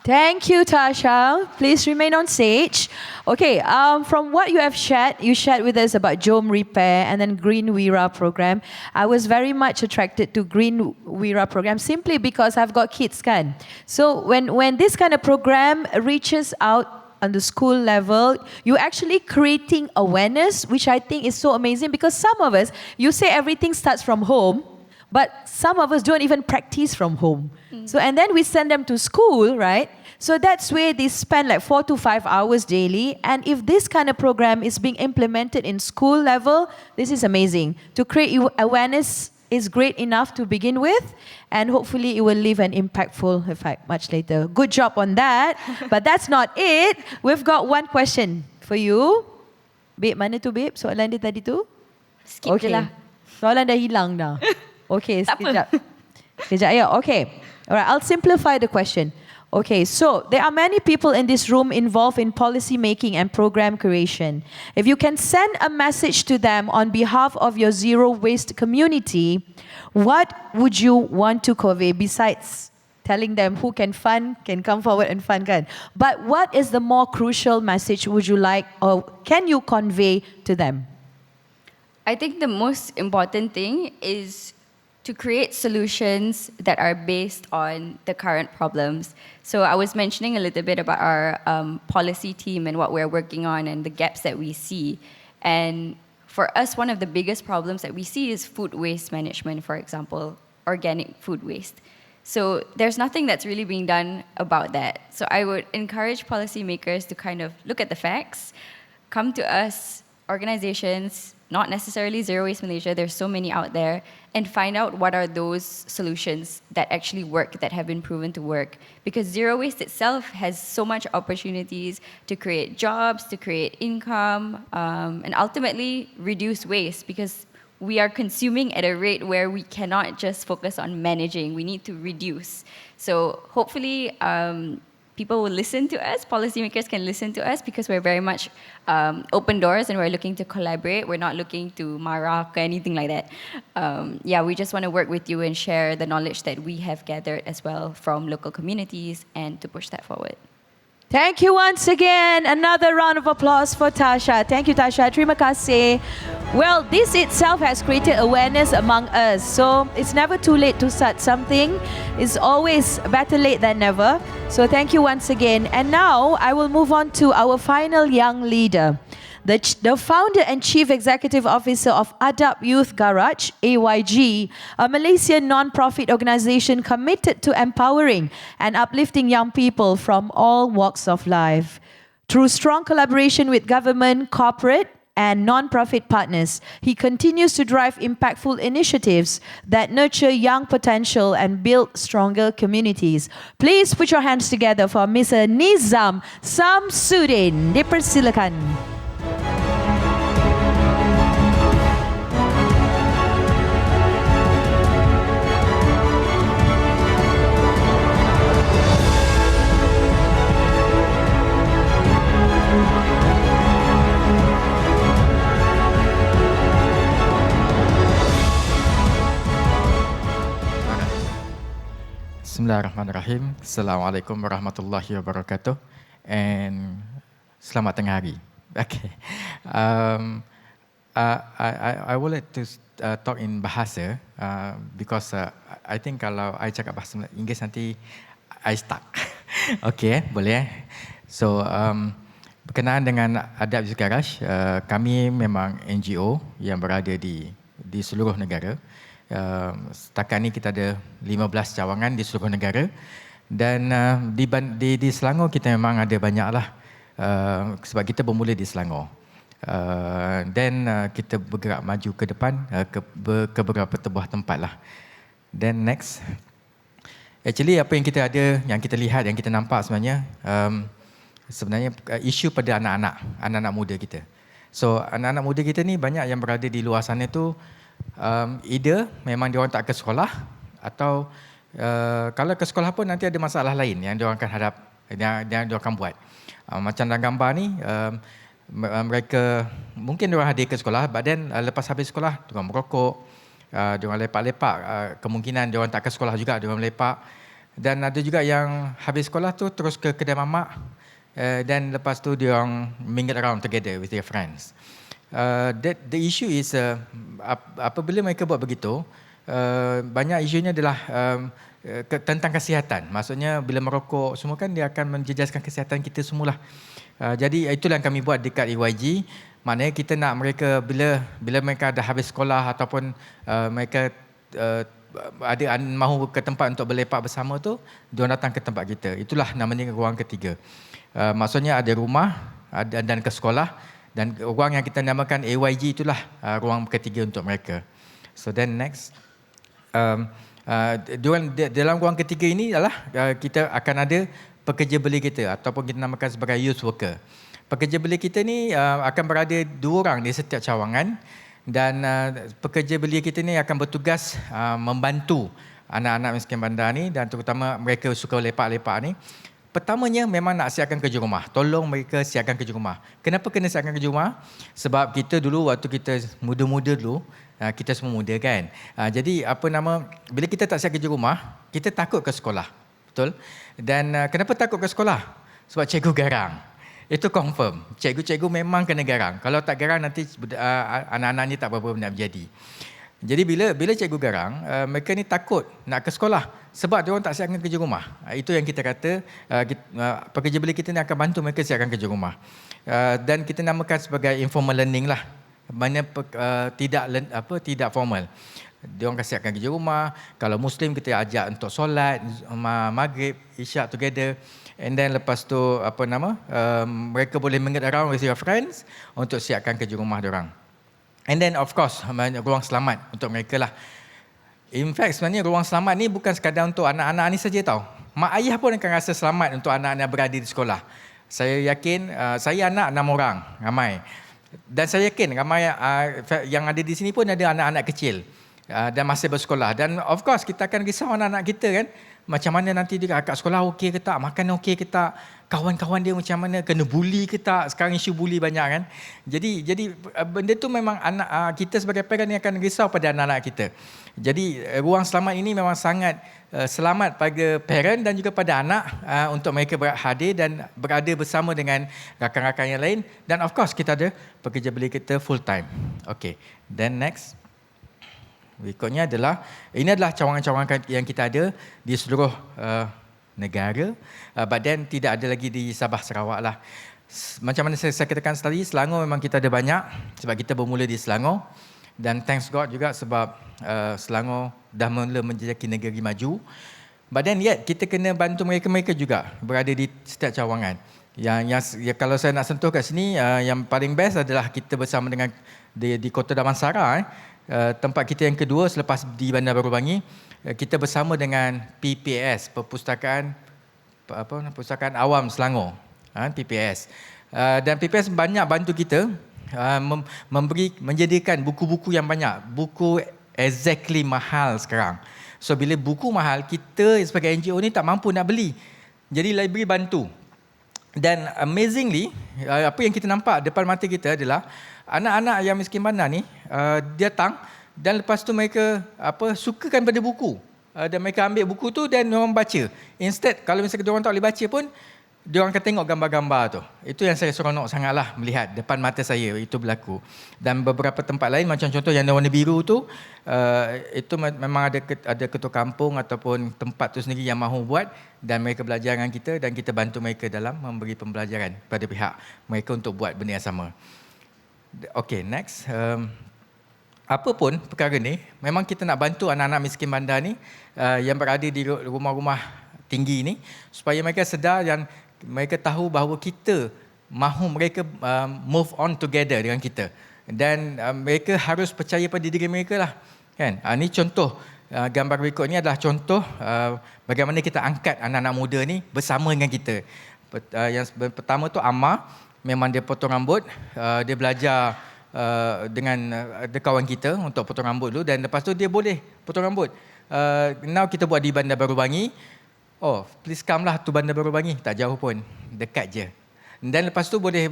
Speaker 1: Thank you, Tasha. Please remain on stage. Okay, from what you shared with us about Jom Repair and then Green Wira program. I was very much attracted to Green Wira program simply because I've got kids, kan. So when this kind of program reaches out on the school level, you're actually creating awareness, which I think is so amazing because some of us, you say everything starts from home, But some of us don't even practice from home. So, and then we send them to school, right? So that's where they spend like 4 to 5 hours daily. And if this kind of program is being implemented in school level, this is amazing. To create awareness is great enough to begin with, and hopefully it will leave an impactful effect much later. Good job on that. But that's not it. We've got one question for you. Babe, mana tu babe? Soalan dia tadi tu?
Speaker 7: Skip je lah.
Speaker 1: Soalan dah hilang dah. Okay, sekejap. Sekejap ya. Okay. Alright, I'll simplify the question. Okay, so there are many people in this room involved in policy making and program creation. If you can send a message to them on behalf of your zero waste community, what would you want to convey besides telling them who can fund, can come forward and fund kan? But what is the more crucial message would you like or can you convey to them?
Speaker 7: I think the most important thing is to create solutions that are based on the current problems. So I was mentioning a little bit about our policy team and what we're working on and the gaps that we see. And for us, one of the biggest problems that we see is food waste management, for example, organic food waste. So there's nothing that's really being done about that. So I would encourage policymakers to kind of look at the facts, come to us, organizations, not necessarily Zero Waste Malaysia, there's so many out there, and find out what are those solutions that actually work, that have been proven to work. Because zero waste itself has so much opportunities to create jobs, to create income, and ultimately reduce waste, because we are consuming at a rate where we cannot just focus on managing, we need to reduce. So hopefully, people will listen to us, policymakers can listen to us, because we're very much open doors and we're looking to collaborate. We're not looking to marah or anything like that. We just want to work with you and share the knowledge that we have gathered as well from local communities and to push that forward.
Speaker 1: Thank you once again. Another round of applause for Tasha. Thank you, Tasha. Terima kasih. Well, this itself has created awareness among us. So it's never too late to start something. It's always better late than never. So thank you once again. And now I will move on to our final young leader. The founder and chief executive officer of Adab Youth Garage, AYG, a Malaysian non-profit organization committed to empowering and uplifting young people from all walks of life. Through strong collaboration with government, corporate, and non-profit partners, he continues to drive impactful initiatives that nurture young potential and build stronger communities. Please put your hands together for Mr. Nizam Samsudin. Dipersilakan.
Speaker 8: Bismillahirrahmanirrahim. Assalamualaikum warahmatullahi wabarakatuh. And selamat tengah hari. Okay. I would like to talk in bahasa because I think kalau I cakap bahasa Inggeris nanti I stuck. Okay, boleh. So berkenaan dengan Adab Youth Garage, kami memang NGO yang berada di seluruh negara. Setakat ni kita ada 15 cawangan di seluruh negara, dan di Selangor kita memang ada banyaklah, sebab kita bermula di Selangor, dan kita bergerak maju ke depan ke beberapa sebuah tempat lah. Then next, actually apa yang kita ada, yang kita lihat, yang kita nampak sebenarnya isu pada anak-anak muda kita. So anak-anak muda kita ni banyak yang berada di luar sana tu, either memang dia orang tak ke sekolah, atau kalau ke sekolah pun nanti ada masalah lain yang dia orang akan hadap, yang dia orang akan buat. Macam dalam gambar ni, mereka mungkin dia orang hadir ke sekolah, but then lepas habis sekolah dia orang merokok, dia orang lepak-lepak, kemungkinan dia orang tak ke sekolah juga, dia orang melepak. Dan ada juga yang habis sekolah tu terus ke kedai mamak, dan lepas tu dia orang mingle around together with their friends. The issue is apabila mereka buat begitu, banyak isunya adalah tentang kesihatan. Maksudnya bila merokok semua kan dia akan menjejaskan kesihatan kita semualah. Jadi itulah yang kami buat dekat AYG. Maknanya kita nak mereka bila mereka dah habis sekolah ataupun mereka ada mahu ke tempat untuk berlepak bersama tu, diorang datang ke tempat kita. Itulah namanya ruang ketiga. Maksudnya ada rumah dan ke sekolah, dan ruang yang kita namakan AYG itulah ruang ketiga untuk mereka. So then next, dalam ruang ketiga ini adalah kita akan ada pekerja beli kita ataupun kita namakan sebagai youth worker. Pekerja beli kita ni akan berada 2 orang di setiap cawangan, dan pekerja belia kita ni akan bertugas membantu anak-anak miskin bandar ni, dan terutama mereka suka lepak-lepak ni. Pertamanya memang nak siapkan kerja rumah. Tolong mereka siapkan kerja rumah. Kenapa kena siapkan kerja rumah? Sebab kita dulu waktu kita muda-muda dulu, kita semua muda kan. Jadi bila kita tak siap kerja rumah, kita takut ke sekolah. Betul? Dan kenapa takut ke sekolah? Sebab cikgu garang. Itu confirm. Cikgu-cikgu memang kena garang. Kalau tak garang nanti anak-anak ni tak apa-apa nak berjadi. Jadi bila cikgu garang, mereka ni takut nak ke sekolah sebab dia orang tak siapkan kerja rumah. Itu yang kita kata, pekerja beli kita ni akan bantu mereka siapkan kerja rumah. Dan kita namakan sebagai informal learning lah. Mana tidak formal. Dia orang kasi siapkan kerja rumah. Kalau Muslim kita ajak untuk solat maghrib, isyak together. And then lepas tu mereka boleh mingle around with your friends untuk siapkan kerja rumah dia orang. And then of course ruang selamat untuk mereka lah. In fact sebenarnya ruang selamat ni bukan sekadar untuk anak-anak ni saja tau. Mak ayah pun akan rasa selamat untuk anak-anak berada di sekolah. Saya yakin, saya anak 6 orang ramai. Dan saya yakin ramai yang ada di sini pun ada anak-anak kecil dan masih bersekolah. Dan of course kita akan risau anak-anak kita kan. Macam mana nanti dia kat sekolah okey ke tak, makan okey ke tak, kawan-kawan dia macam mana, kena bully ke tak. Sekarang isu bully banyak kan. Jadi benda tu memang anak kita sebagai parent ni akan risau pada anak-anak kita. Jadi ruang selamat ini memang sangat selamat pada parent dan juga pada anak untuk mereka hadir dan berada bersama dengan rakan-rakan yang lain. Dan of course kita ada pekerja beli kita full time. Okay, then next. Berikutnya ini adalah cawangan-cawangan yang kita ada di seluruh negara, but then tidak ada lagi di Sabah Sarawak lah. Macam mana saya katakan tadi, Selangor memang kita ada banyak sebab kita bermula di Selangor, dan thanks God juga sebab Selangor dah mula menjadi negeri maju. But then yet kita kena bantu mereka juga berada di setiap cawangan. Yang kalau saya nak sentuh kat sini, yang paling best adalah kita bersama dengan di Kota Damansara. Tempat kita yang kedua selepas di Bandar Baru Bangi, kita bersama dengan PPS, Perpustakaan Awam Selangor, PPS. Dan PPS banyak bantu kita menjadikan buku-buku yang banyak, buku exactly mahal sekarang. So bila buku mahal, kita sebagai NGO ni tak mampu nak beli. Jadi library bantu. Dan amazingly, apa yang kita nampak depan mata kita adalah anak-anak yang miskin bandar ni datang dan lepas tu mereka sukakan pada buku, dan mereka ambil buku tu dan mereka baca. Instead kalau misalnya diorang tak boleh baca pun, diorang akan tengok gambar-gambar tu. Itu yang saya seronok sangatlah melihat depan mata saya itu berlaku. Dan beberapa tempat lain macam contoh yang warna biru tu, itu memang ada ketua kampung ataupun tempat tu sendiri yang mahu buat, dan mereka belajar dengan kita dan kita bantu mereka dalam memberi pembelajaran pada pihak mereka untuk buat benda yang sama. Okay, next. Apa pun perkara ni, memang kita nak bantu anak-anak miskin bandar ni yang berada di rumah-rumah tinggi ni, supaya mereka sedar dan mereka tahu bahawa kita mahu mereka move on together dengan kita. Dan mereka harus percaya pada diri mereka lah. Kan? Ini contoh, gambar berikut ni adalah contoh bagaimana kita angkat anak-anak muda ni bersama dengan kita. Yang pertama tu Amma, memang dia potong rambut, dia belajar dengan kawan kita untuk potong rambut dulu, dan lepas tu dia boleh potong rambut. Now kita buat di Bandar Baru Bangi. Oh, please come lah tu Bandar Baru Bangi, tak jauh pun, dekat je. Dan lepas tu boleh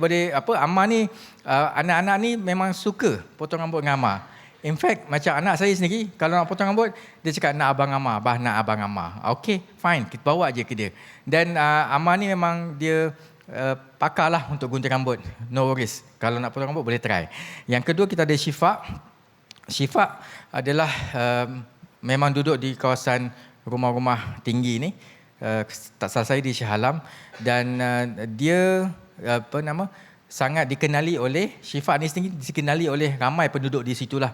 Speaker 8: Amma ni, anak-anak ni memang suka potong rambut dengan Amma. In fact, macam anak saya sendiri, kalau nak potong rambut, dia cakap nak abang Amma, nak abang Amma. Okay, fine, kita bawa je ke dia. Dan Amma ni memang dia pakar lah untuk gunting rambut, no worries. Kalau nak potong rambut boleh try. Yang kedua kita ada Syifa. Syifa adalah memang duduk di kawasan rumah-rumah tinggi ni, tak salah saya di Shah Alam, dan dia sangat dikenali Syifa ni sendiri dikenali oleh ramai penduduk di situlah.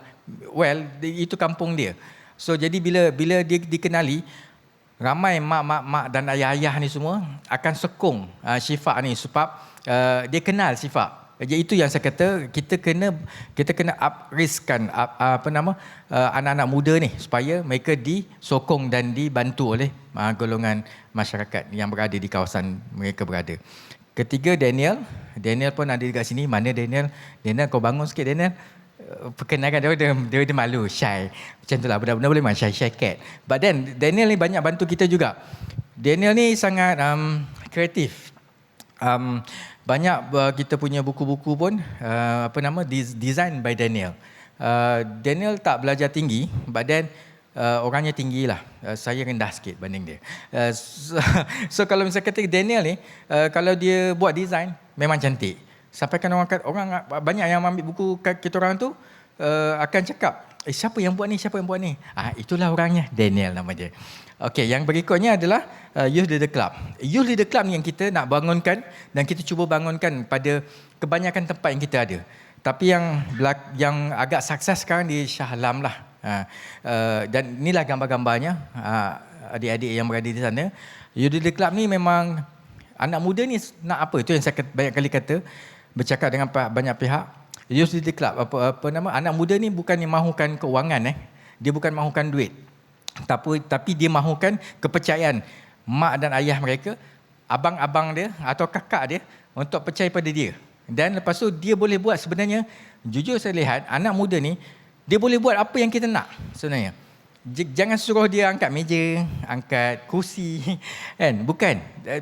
Speaker 8: Well, itu kampung dia. So jadi bila dia dikenali, ramai mak dan ayah-ayah ni semua akan sekong Syifa ni sebab dia kenal Syifa. Jadi itu yang saya kata, kita kena up-riskkan anak-anak muda ni supaya mereka disokong dan dibantu oleh golongan masyarakat yang berada di kawasan mereka berada. Ketiga, Daniel pun ada dekat sini. Mana Daniel? Daniel, kau bangun sikit Daniel. Perkenalkan dia malu, shy. Macam itulah budak-budak boleh main shy cat. But then Daniel ni banyak bantu kita juga. Daniel ni sangat kreatif. Banyak kita punya buku-buku pun design by Daniel. Daniel tak belajar tinggi, but then orangnya tinggi lah. Saya rendah sikit banding dia. So kalau misalnya kata Daniel ni, kalau dia buat design memang cantik. Sampai kan orang banyak yang ambil buku kita orang tu akan cakap, siapa yang buat ni? Itulah orangnya, Daniel nama dia. Okey, yang berikutnya adalah Youth Leader Club. Youth Leader Club ni yang kita nak bangunkan dan kita cuba bangunkan pada kebanyakan tempat yang kita ada. Tapi yang agak sukses sekarang di Shah Alam lah. Dan inilah gambar-gambarnya, adik-adik yang berada di sana. Youth Leader Club ni memang anak muda ni nak apa? Itu yang saya banyak kali kata, bercakap dengan banyak pihak. Youth Leader Club, anak muda ni bukan yang mahukan keuangan. Dia bukan mahukan duit. Tapi dia mahukan kepercayaan mak dan ayah mereka, abang-abang dia atau kakak dia untuk percaya pada dia. Dan lepas tu dia boleh buat, sebenarnya jujur saya lihat anak muda ni dia boleh buat apa yang kita nak sebenarnya. Jangan suruh dia angkat meja, angkat kursi, kan? Bukan.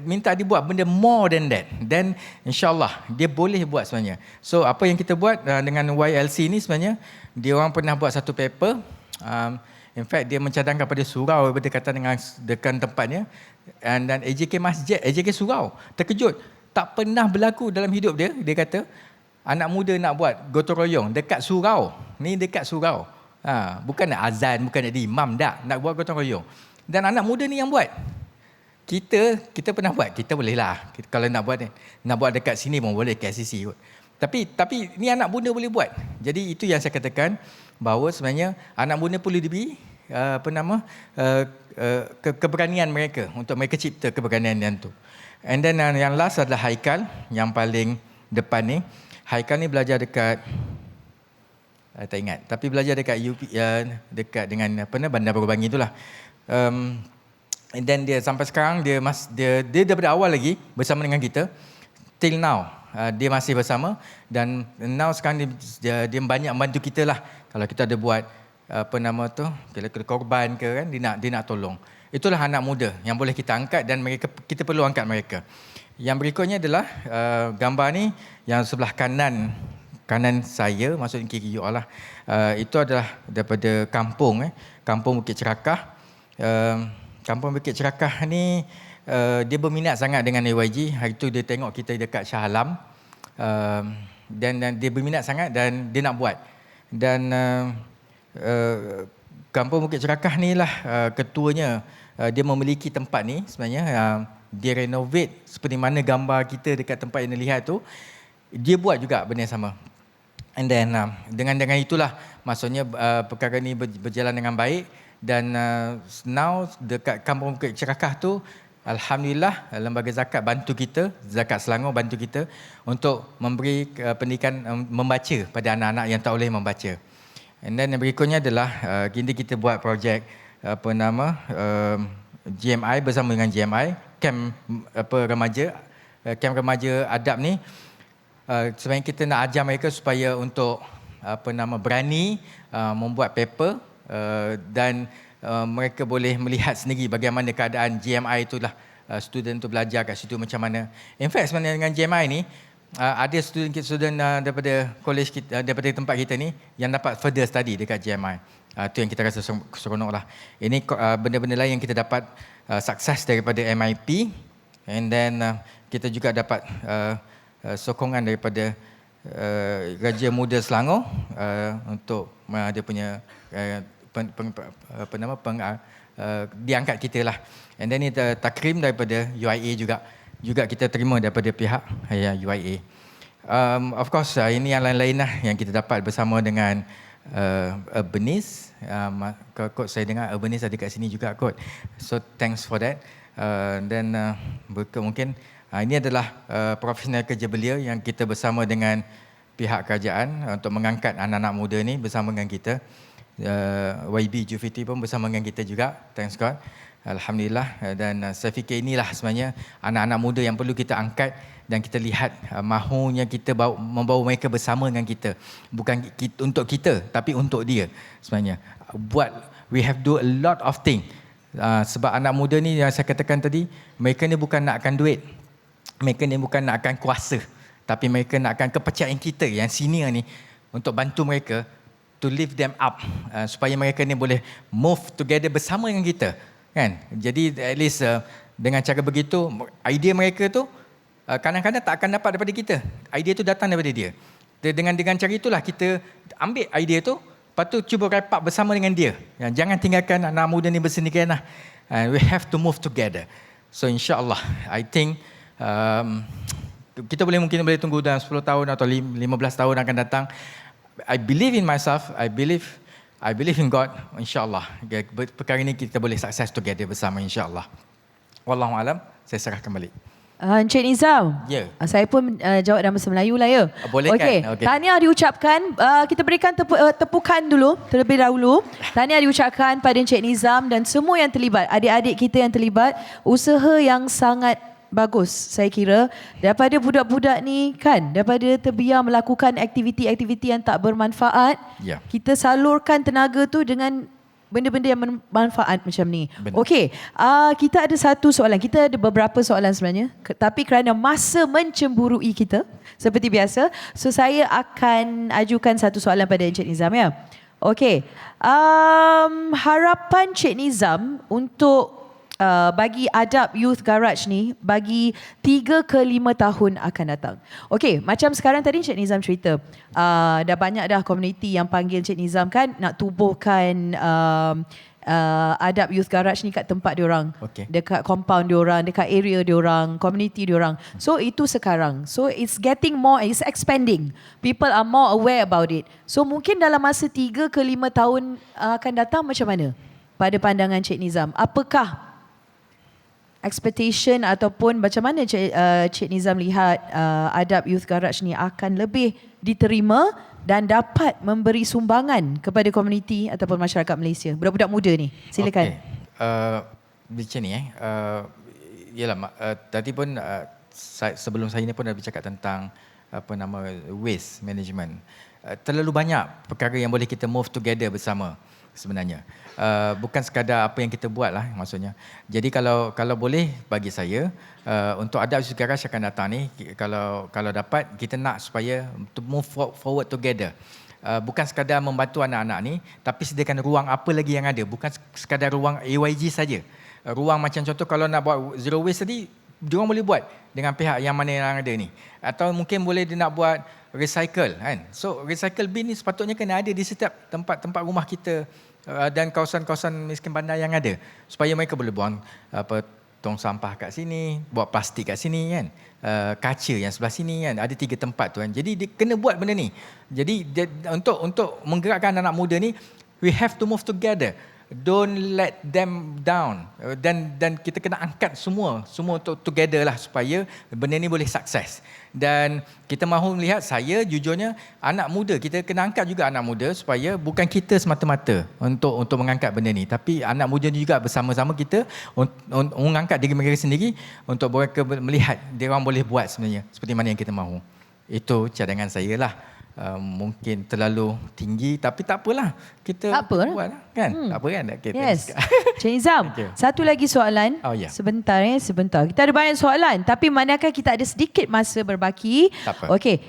Speaker 8: Minta dia buat benda more than that. Dan insyaAllah dia boleh buat sebenarnya. So apa yang kita buat dengan YLC ni sebenarnya, dia orang pernah buat satu paper. In fact, dia mencadangkan pada surau berdekatan dengan tempatnya. Dan AJK surau. Terkejut. Tak pernah berlaku dalam hidup dia. Dia kata, anak muda nak buat gotong royong dekat surau. Ni dekat surau. Bukan nak azan, bukan nak imam, nak buat gotong royong. Dan anak muda ni yang buat. Kita pernah buat, kita boleh lah. Kalau nak buat dekat sini pun boleh, KCC. Tapi ni anak muda boleh buat. Jadi itu yang saya katakan, bahawa sebenarnya anak muda perlu diberi keberanian mereka untuk mereka cipta keberanian yang tu. And then yang last adalah Haikal, yang paling depan ni. Haikal ni belajar dekat tak ingat, tapi belajar dekat UP, dekat dengan Bandar Baru Bangi itulah. And then dia sampai sekarang dia daripada awal lagi bersama dengan kita till now. Dia masih bersama dan now sekarang dia banyak membantu kita lah. Kalau kita ada buat kalau korban ke kan, dia nak tolong. Itulah anak muda yang boleh kita angkat dan kita perlu angkat mereka. Yang berikutnya adalah gambar ni yang sebelah kanan saya, maksudnya kiri you all lah. Itu adalah daripada kampung Bukit Cerakah. Kampung Bukit Cerakah ni dia berminat sangat dengan AYG. Hari tu dia tengok kita dekat Shah Alam, dan dia berminat sangat dan dia nak buat. Dan Kampung Bukit Cerakah ni lah ketuanya, dia memiliki tempat ni sebenarnya. Dia renovate seperti mana gambar kita dekat tempat yang dilihat tu, dia buat juga benda yang sama. And then dengan itulah maksudnya perkara ni berjalan dengan baik. Dan now dekat Kampung Bukit Cerakah tu, alhamdulillah Lembaga Zakat bantu kita, Zakat Selangor bantu kita untuk memberi pendidikan membaca pada anak-anak yang tak boleh membaca. And then yang berikutnya adalah kini kita buat projek GMI bersama dengan GMI, camp remaja adab ni. Sebenarnya kita nak ajar mereka supaya untuk berani membuat paper, dan mereka boleh melihat sendiri bagaimana keadaan GMI itulah. Student tu belajar kat situ macam mana. In fact sebenarnya dengan GMI ni ada student daripada college kita, daripada tempat kita ni yang dapat further study dekat GMI. Itu yang kita rasa seronok lah. Ini benda-benda lain yang kita dapat sukses daripada MIP. And then kita juga dapat sokongan daripada Raja Muda Selangor untuk dia punya diangkat kita lah. And then ni takrim daripada UIA juga kita terima daripada pihak UIA. Of course ini yang lain-lain lah yang kita dapat bersama dengan urbanist. Kot saya dengar urbanist ada kat sini juga kot. So thanks for that. Dan mungkin ini adalah profesional kerja beliau yang kita bersama dengan pihak kerajaan untuk mengangkat anak-anak muda ni bersama dengan kita. YB Jufiti pun bersama dengan kita juga. Thanks God. Alhamdulillah. Dan saya fikir inilah sebenarnya anak-anak muda yang perlu kita angkat dan kita lihat mahunya kita membawa mereka bersama dengan kita. Bukan untuk kita tapi untuk dia sebenarnya. We have do a lot of thing. Sebab anak muda ni yang saya katakan tadi, mereka ni bukan nakkan duit. Mereka ni bukan nakkan kuasa. Tapi mereka nakkan kepercayaan kita yang senior ni untuk bantu mereka to lift them up, supaya mereka ni boleh move together bersama dengan kita, kan? Jadi at least dengan cara begitu, idea mereka tu kadang-kadang tak akan dapat daripada kita. Idea tu datang daripada dia. Dengan cara itulah kita ambil idea tu, lepas tu cuba wrap up bersama dengan dia. Jangan tinggalkan anak muda ni bersendirian lah. We have to move together. So insyaAllah, I think kita mungkin boleh tunggu dalam 10 tahun atau 15 tahun akan datang. I believe in myself. I believe in God. InsyaAllah. Perkara ini kita boleh sukses together bersama insyaAllah. Wallahualam. Saya serahkan balik.
Speaker 1: Encik Nizam.
Speaker 8: Ya.
Speaker 1: Saya pun jawab dalam bahasa Melayu lah ya.
Speaker 8: Boleh
Speaker 1: okay.
Speaker 8: kan? Okay.
Speaker 1: Tahniah diucapkan. Kita berikan tepukan dulu terlebih dahulu. Tahniah diucapkan pada Encik Nizam dan semua yang terlibat. Adik-adik kita yang terlibat. Usaha yang sangat bagus saya kira, daripada budak-budak ni kan, daripada terbiar melakukan aktiviti-aktiviti yang tak bermanfaat, kita salurkan tenaga tu dengan benda-benda yang bermanfaat macam ni. Okey, kita ada satu soalan, kita ada beberapa soalan sebenarnya, tapi kerana masa mencemburui kita seperti biasa, so saya akan ajukan satu soalan pada Encik Nizam ya. Okey, harapan Encik Nizam untuk bagi Adab Youth Garage ni bagi 3 ke 5 tahun akan datang. Okey, macam sekarang tadi Encik Nizam cerita, dah banyak dah komuniti yang panggil Encik Nizam kan nak tubuhkan Adab Youth Garage ni kat tempat diorang, dekat compound diorang, dekat area diorang, community diorang. So itu sekarang. So it's getting more, it's expanding. People are more aware about it. So mungkin dalam masa 3 ke 5 tahun akan datang macam mana pada pandangan Encik Nizam? Apakah expectation ataupun macam mana Cik Nizam lihat Adab Youth Garage ni akan lebih diterima dan dapat memberi sumbangan kepada komuniti ataupun masyarakat Malaysia? Budak-budak muda ni, silakan.
Speaker 8: Macam ni yalah, tadi pun sebelum saya ni pun dah bercakap tentang waste management. Terlalu banyak perkara yang boleh kita move together bersama sebenarnya. Bukan sekadar apa yang kita buat lah maksudnya. Jadi kalau boleh bagi saya, untuk Adab Youth Garage akan datang ni, kalau dapat kita nak supaya to move forward together. Bukan sekadar membantu anak-anak ni, tapi sediakan ruang apa lagi yang ada. Bukan sekadar ruang AYG saja. Ruang macam contoh kalau nak buat zero waste tadi, diorang boleh buat dengan pihak yang mana yang ada ni. Atau mungkin boleh dia nak buat recycle kan. So recycle bin ni sepatutnya kena ada di setiap tempat-tempat rumah kita dan kawasan-kawasan miskin bandar yang ada, supaya mereka boleh buang tong sampah kat sini, buat plastik kat sini kan, kaca yang sebelah sini kan, ada 3 tempat tu kan. Jadi dia kena buat benda ni. Jadi untuk menggerakkan anak muda ni, we have to move together. Don't let them down. Dan kita kena angkat semua untuk together lah supaya benda ni boleh sukses. Dan kita mahu melihat, saya jujurnya anak muda, kita kena angkat juga anak muda supaya bukan kita semata-mata untuk mengangkat benda ni, tapi anak muda juga bersama-sama kita mengangkat diri mereka sendiri untuk mereka melihat dia orang boleh buat sebenarnya seperti mana yang kita mahu. Itu cadangan saya lah. Mungkin terlalu tinggi, tapi tak apalah, kita buat lah kan. Tak apa kan. Okay,
Speaker 1: yes. Cik Nizam, satu lagi soalan. Sebentar. Kita ada banyak soalan, tapi manakah kita ada sedikit masa berbaki. Okey,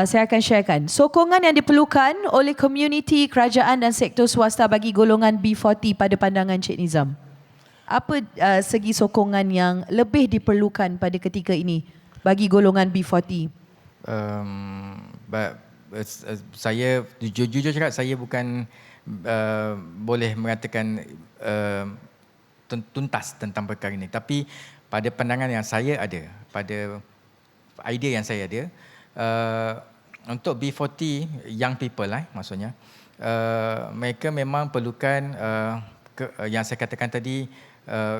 Speaker 1: saya akan sharekan sokongan yang diperlukan oleh komuniti, kerajaan dan sektor swasta bagi golongan B40 pada pandangan Cik Nizam. Apa segi sokongan yang lebih diperlukan pada ketika ini bagi golongan B40? Saya jujur cakap, saya bukan boleh mengatakan tuntas tentang perkara ini, tapi pada pandangan yang saya ada, pada idea yang saya ada, untuk B40 young people maksudnya,
Speaker 8: mereka memang perlukan yang saya katakan tadi,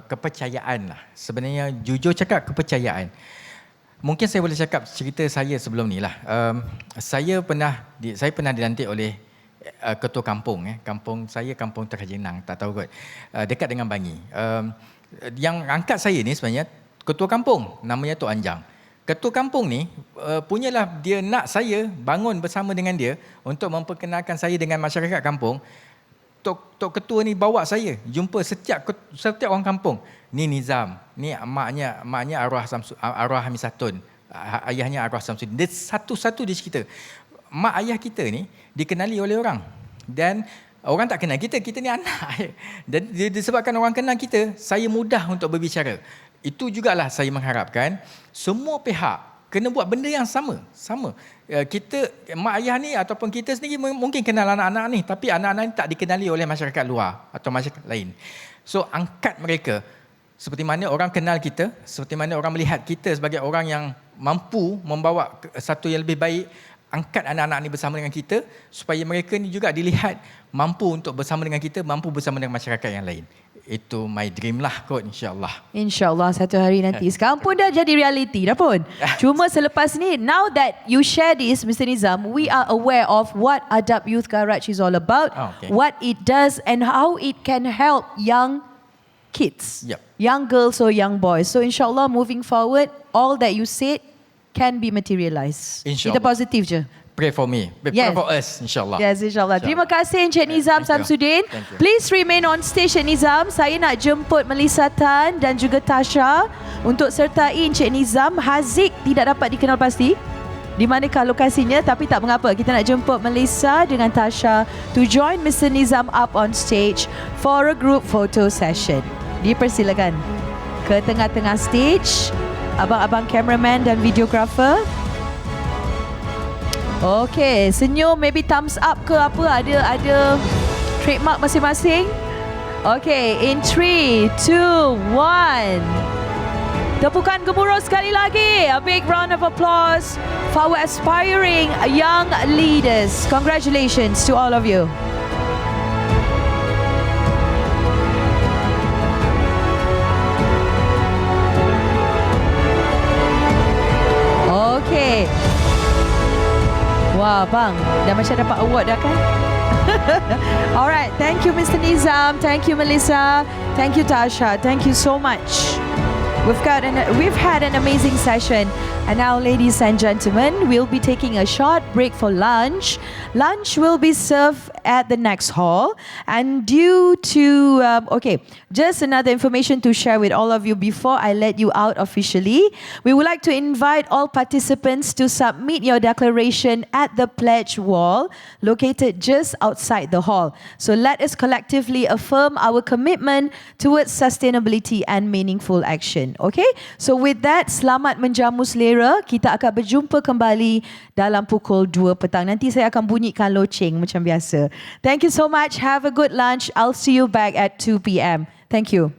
Speaker 8: kepercayaan lah. Sebenarnya jujur cakap kepercayaan. Mungkin saya boleh cakap cerita saya sebelum ni lah. Saya pernah dilantik oleh ketua kampung. Kampung saya Kampung Terjenang, tak tahu kot. Dekat dengan Bangi. Yang angkat saya ni sebenarnya ketua kampung, namanya Tok Anjang. Ketua kampung ni punyalah dia nak saya bangun bersama dengan dia untuk memperkenalkan saya dengan masyarakat kampung. Tok ketua ni bawa saya jumpa setiap orang kampung. Ni Nizam, ni maknya arwah Hamisatun, ayahnya arwah Samsudin. Dia satu-satu dia cerita. Mak ayah kita ni dikenali oleh orang. Dan orang tak kenal kita ni anak. Dan disebabkan orang kenal kita, saya mudah untuk berbicara. Itu jugalah saya mengharapkan semua pihak kena buat benda yang sama. Kita, mak ayah ni ataupun kita sendiri mungkin kenal anak-anak ni, tapi anak-anak ni tak dikenali oleh masyarakat luar atau masyarakat lain. So, angkat mereka. Seperti mana orang kenal kita, seperti mana orang melihat kita sebagai orang yang mampu membawa satu yang lebih baik, angkat anak-anak ni bersama dengan kita, supaya mereka ni juga dilihat mampu untuk bersama dengan kita, mampu bersama dengan masyarakat yang lain. Itu my dream lah kot, insyaAllah.
Speaker 1: InsyaAllah satu hari nanti. Sekarang pun dah jadi reality dah pun. Cuma selepas ni, now that you share this, Mr. Nizam, we are aware of what Adab Youth Garage is all about, what it does and how it can help young kids, young girls or young boys. So insyaAllah moving forward, all that you said can be materialized. Kita positif je.
Speaker 8: Pray for me. Pray for us, insyaAllah.
Speaker 1: Yes, insyaAllah. Terima kasih Encik Nizam Samsudin. Please remain on stage, Encik Nizam. Saya nak jemput Melissa Tan dan juga Tasha untuk sertai Encik Nizam. Haziq tidak dapat dikenal pasti di manakah lokasinya, tapi tak mengapa. Kita nak jemput Melissa dengan Tasha to join Mr. Nizam up on stage for a group photo session. Dipersilakan ke tengah-tengah stage, abang-abang cameraman dan videographer. Okay, senyum, maybe thumbs up ke apa, ada trademark masing-masing. Okay, in 3, 2, 1. Tepukan gemuruh sekali lagi. A big round of applause for our aspiring young leaders. Congratulations to all of you. Okay. Wah, bang, dah macam dapat award dah kan? Alright, thank you Mr. Nizam, thank you Melissa, thank you Tasha, thank you so much. We've had an amazing session, and now, ladies and gentlemen, we'll be taking a short break for lunch. Lunch will be served at the next hall, and due to just another information to share with all of you before I let you out officially. We would like to invite all participants to submit your declaration at the pledge wall located just outside the hall. So let us collectively affirm our commitment towards sustainability and meaningful action. Okay, so with that, selamat menjamu selera. Kita akan berjumpa kembali dalam pukul 2 petang. Nanti saya akan bunyikan loceng macam biasa. Thank you so much. Have a good lunch. I'll see you back at 2 p.m. Thank you.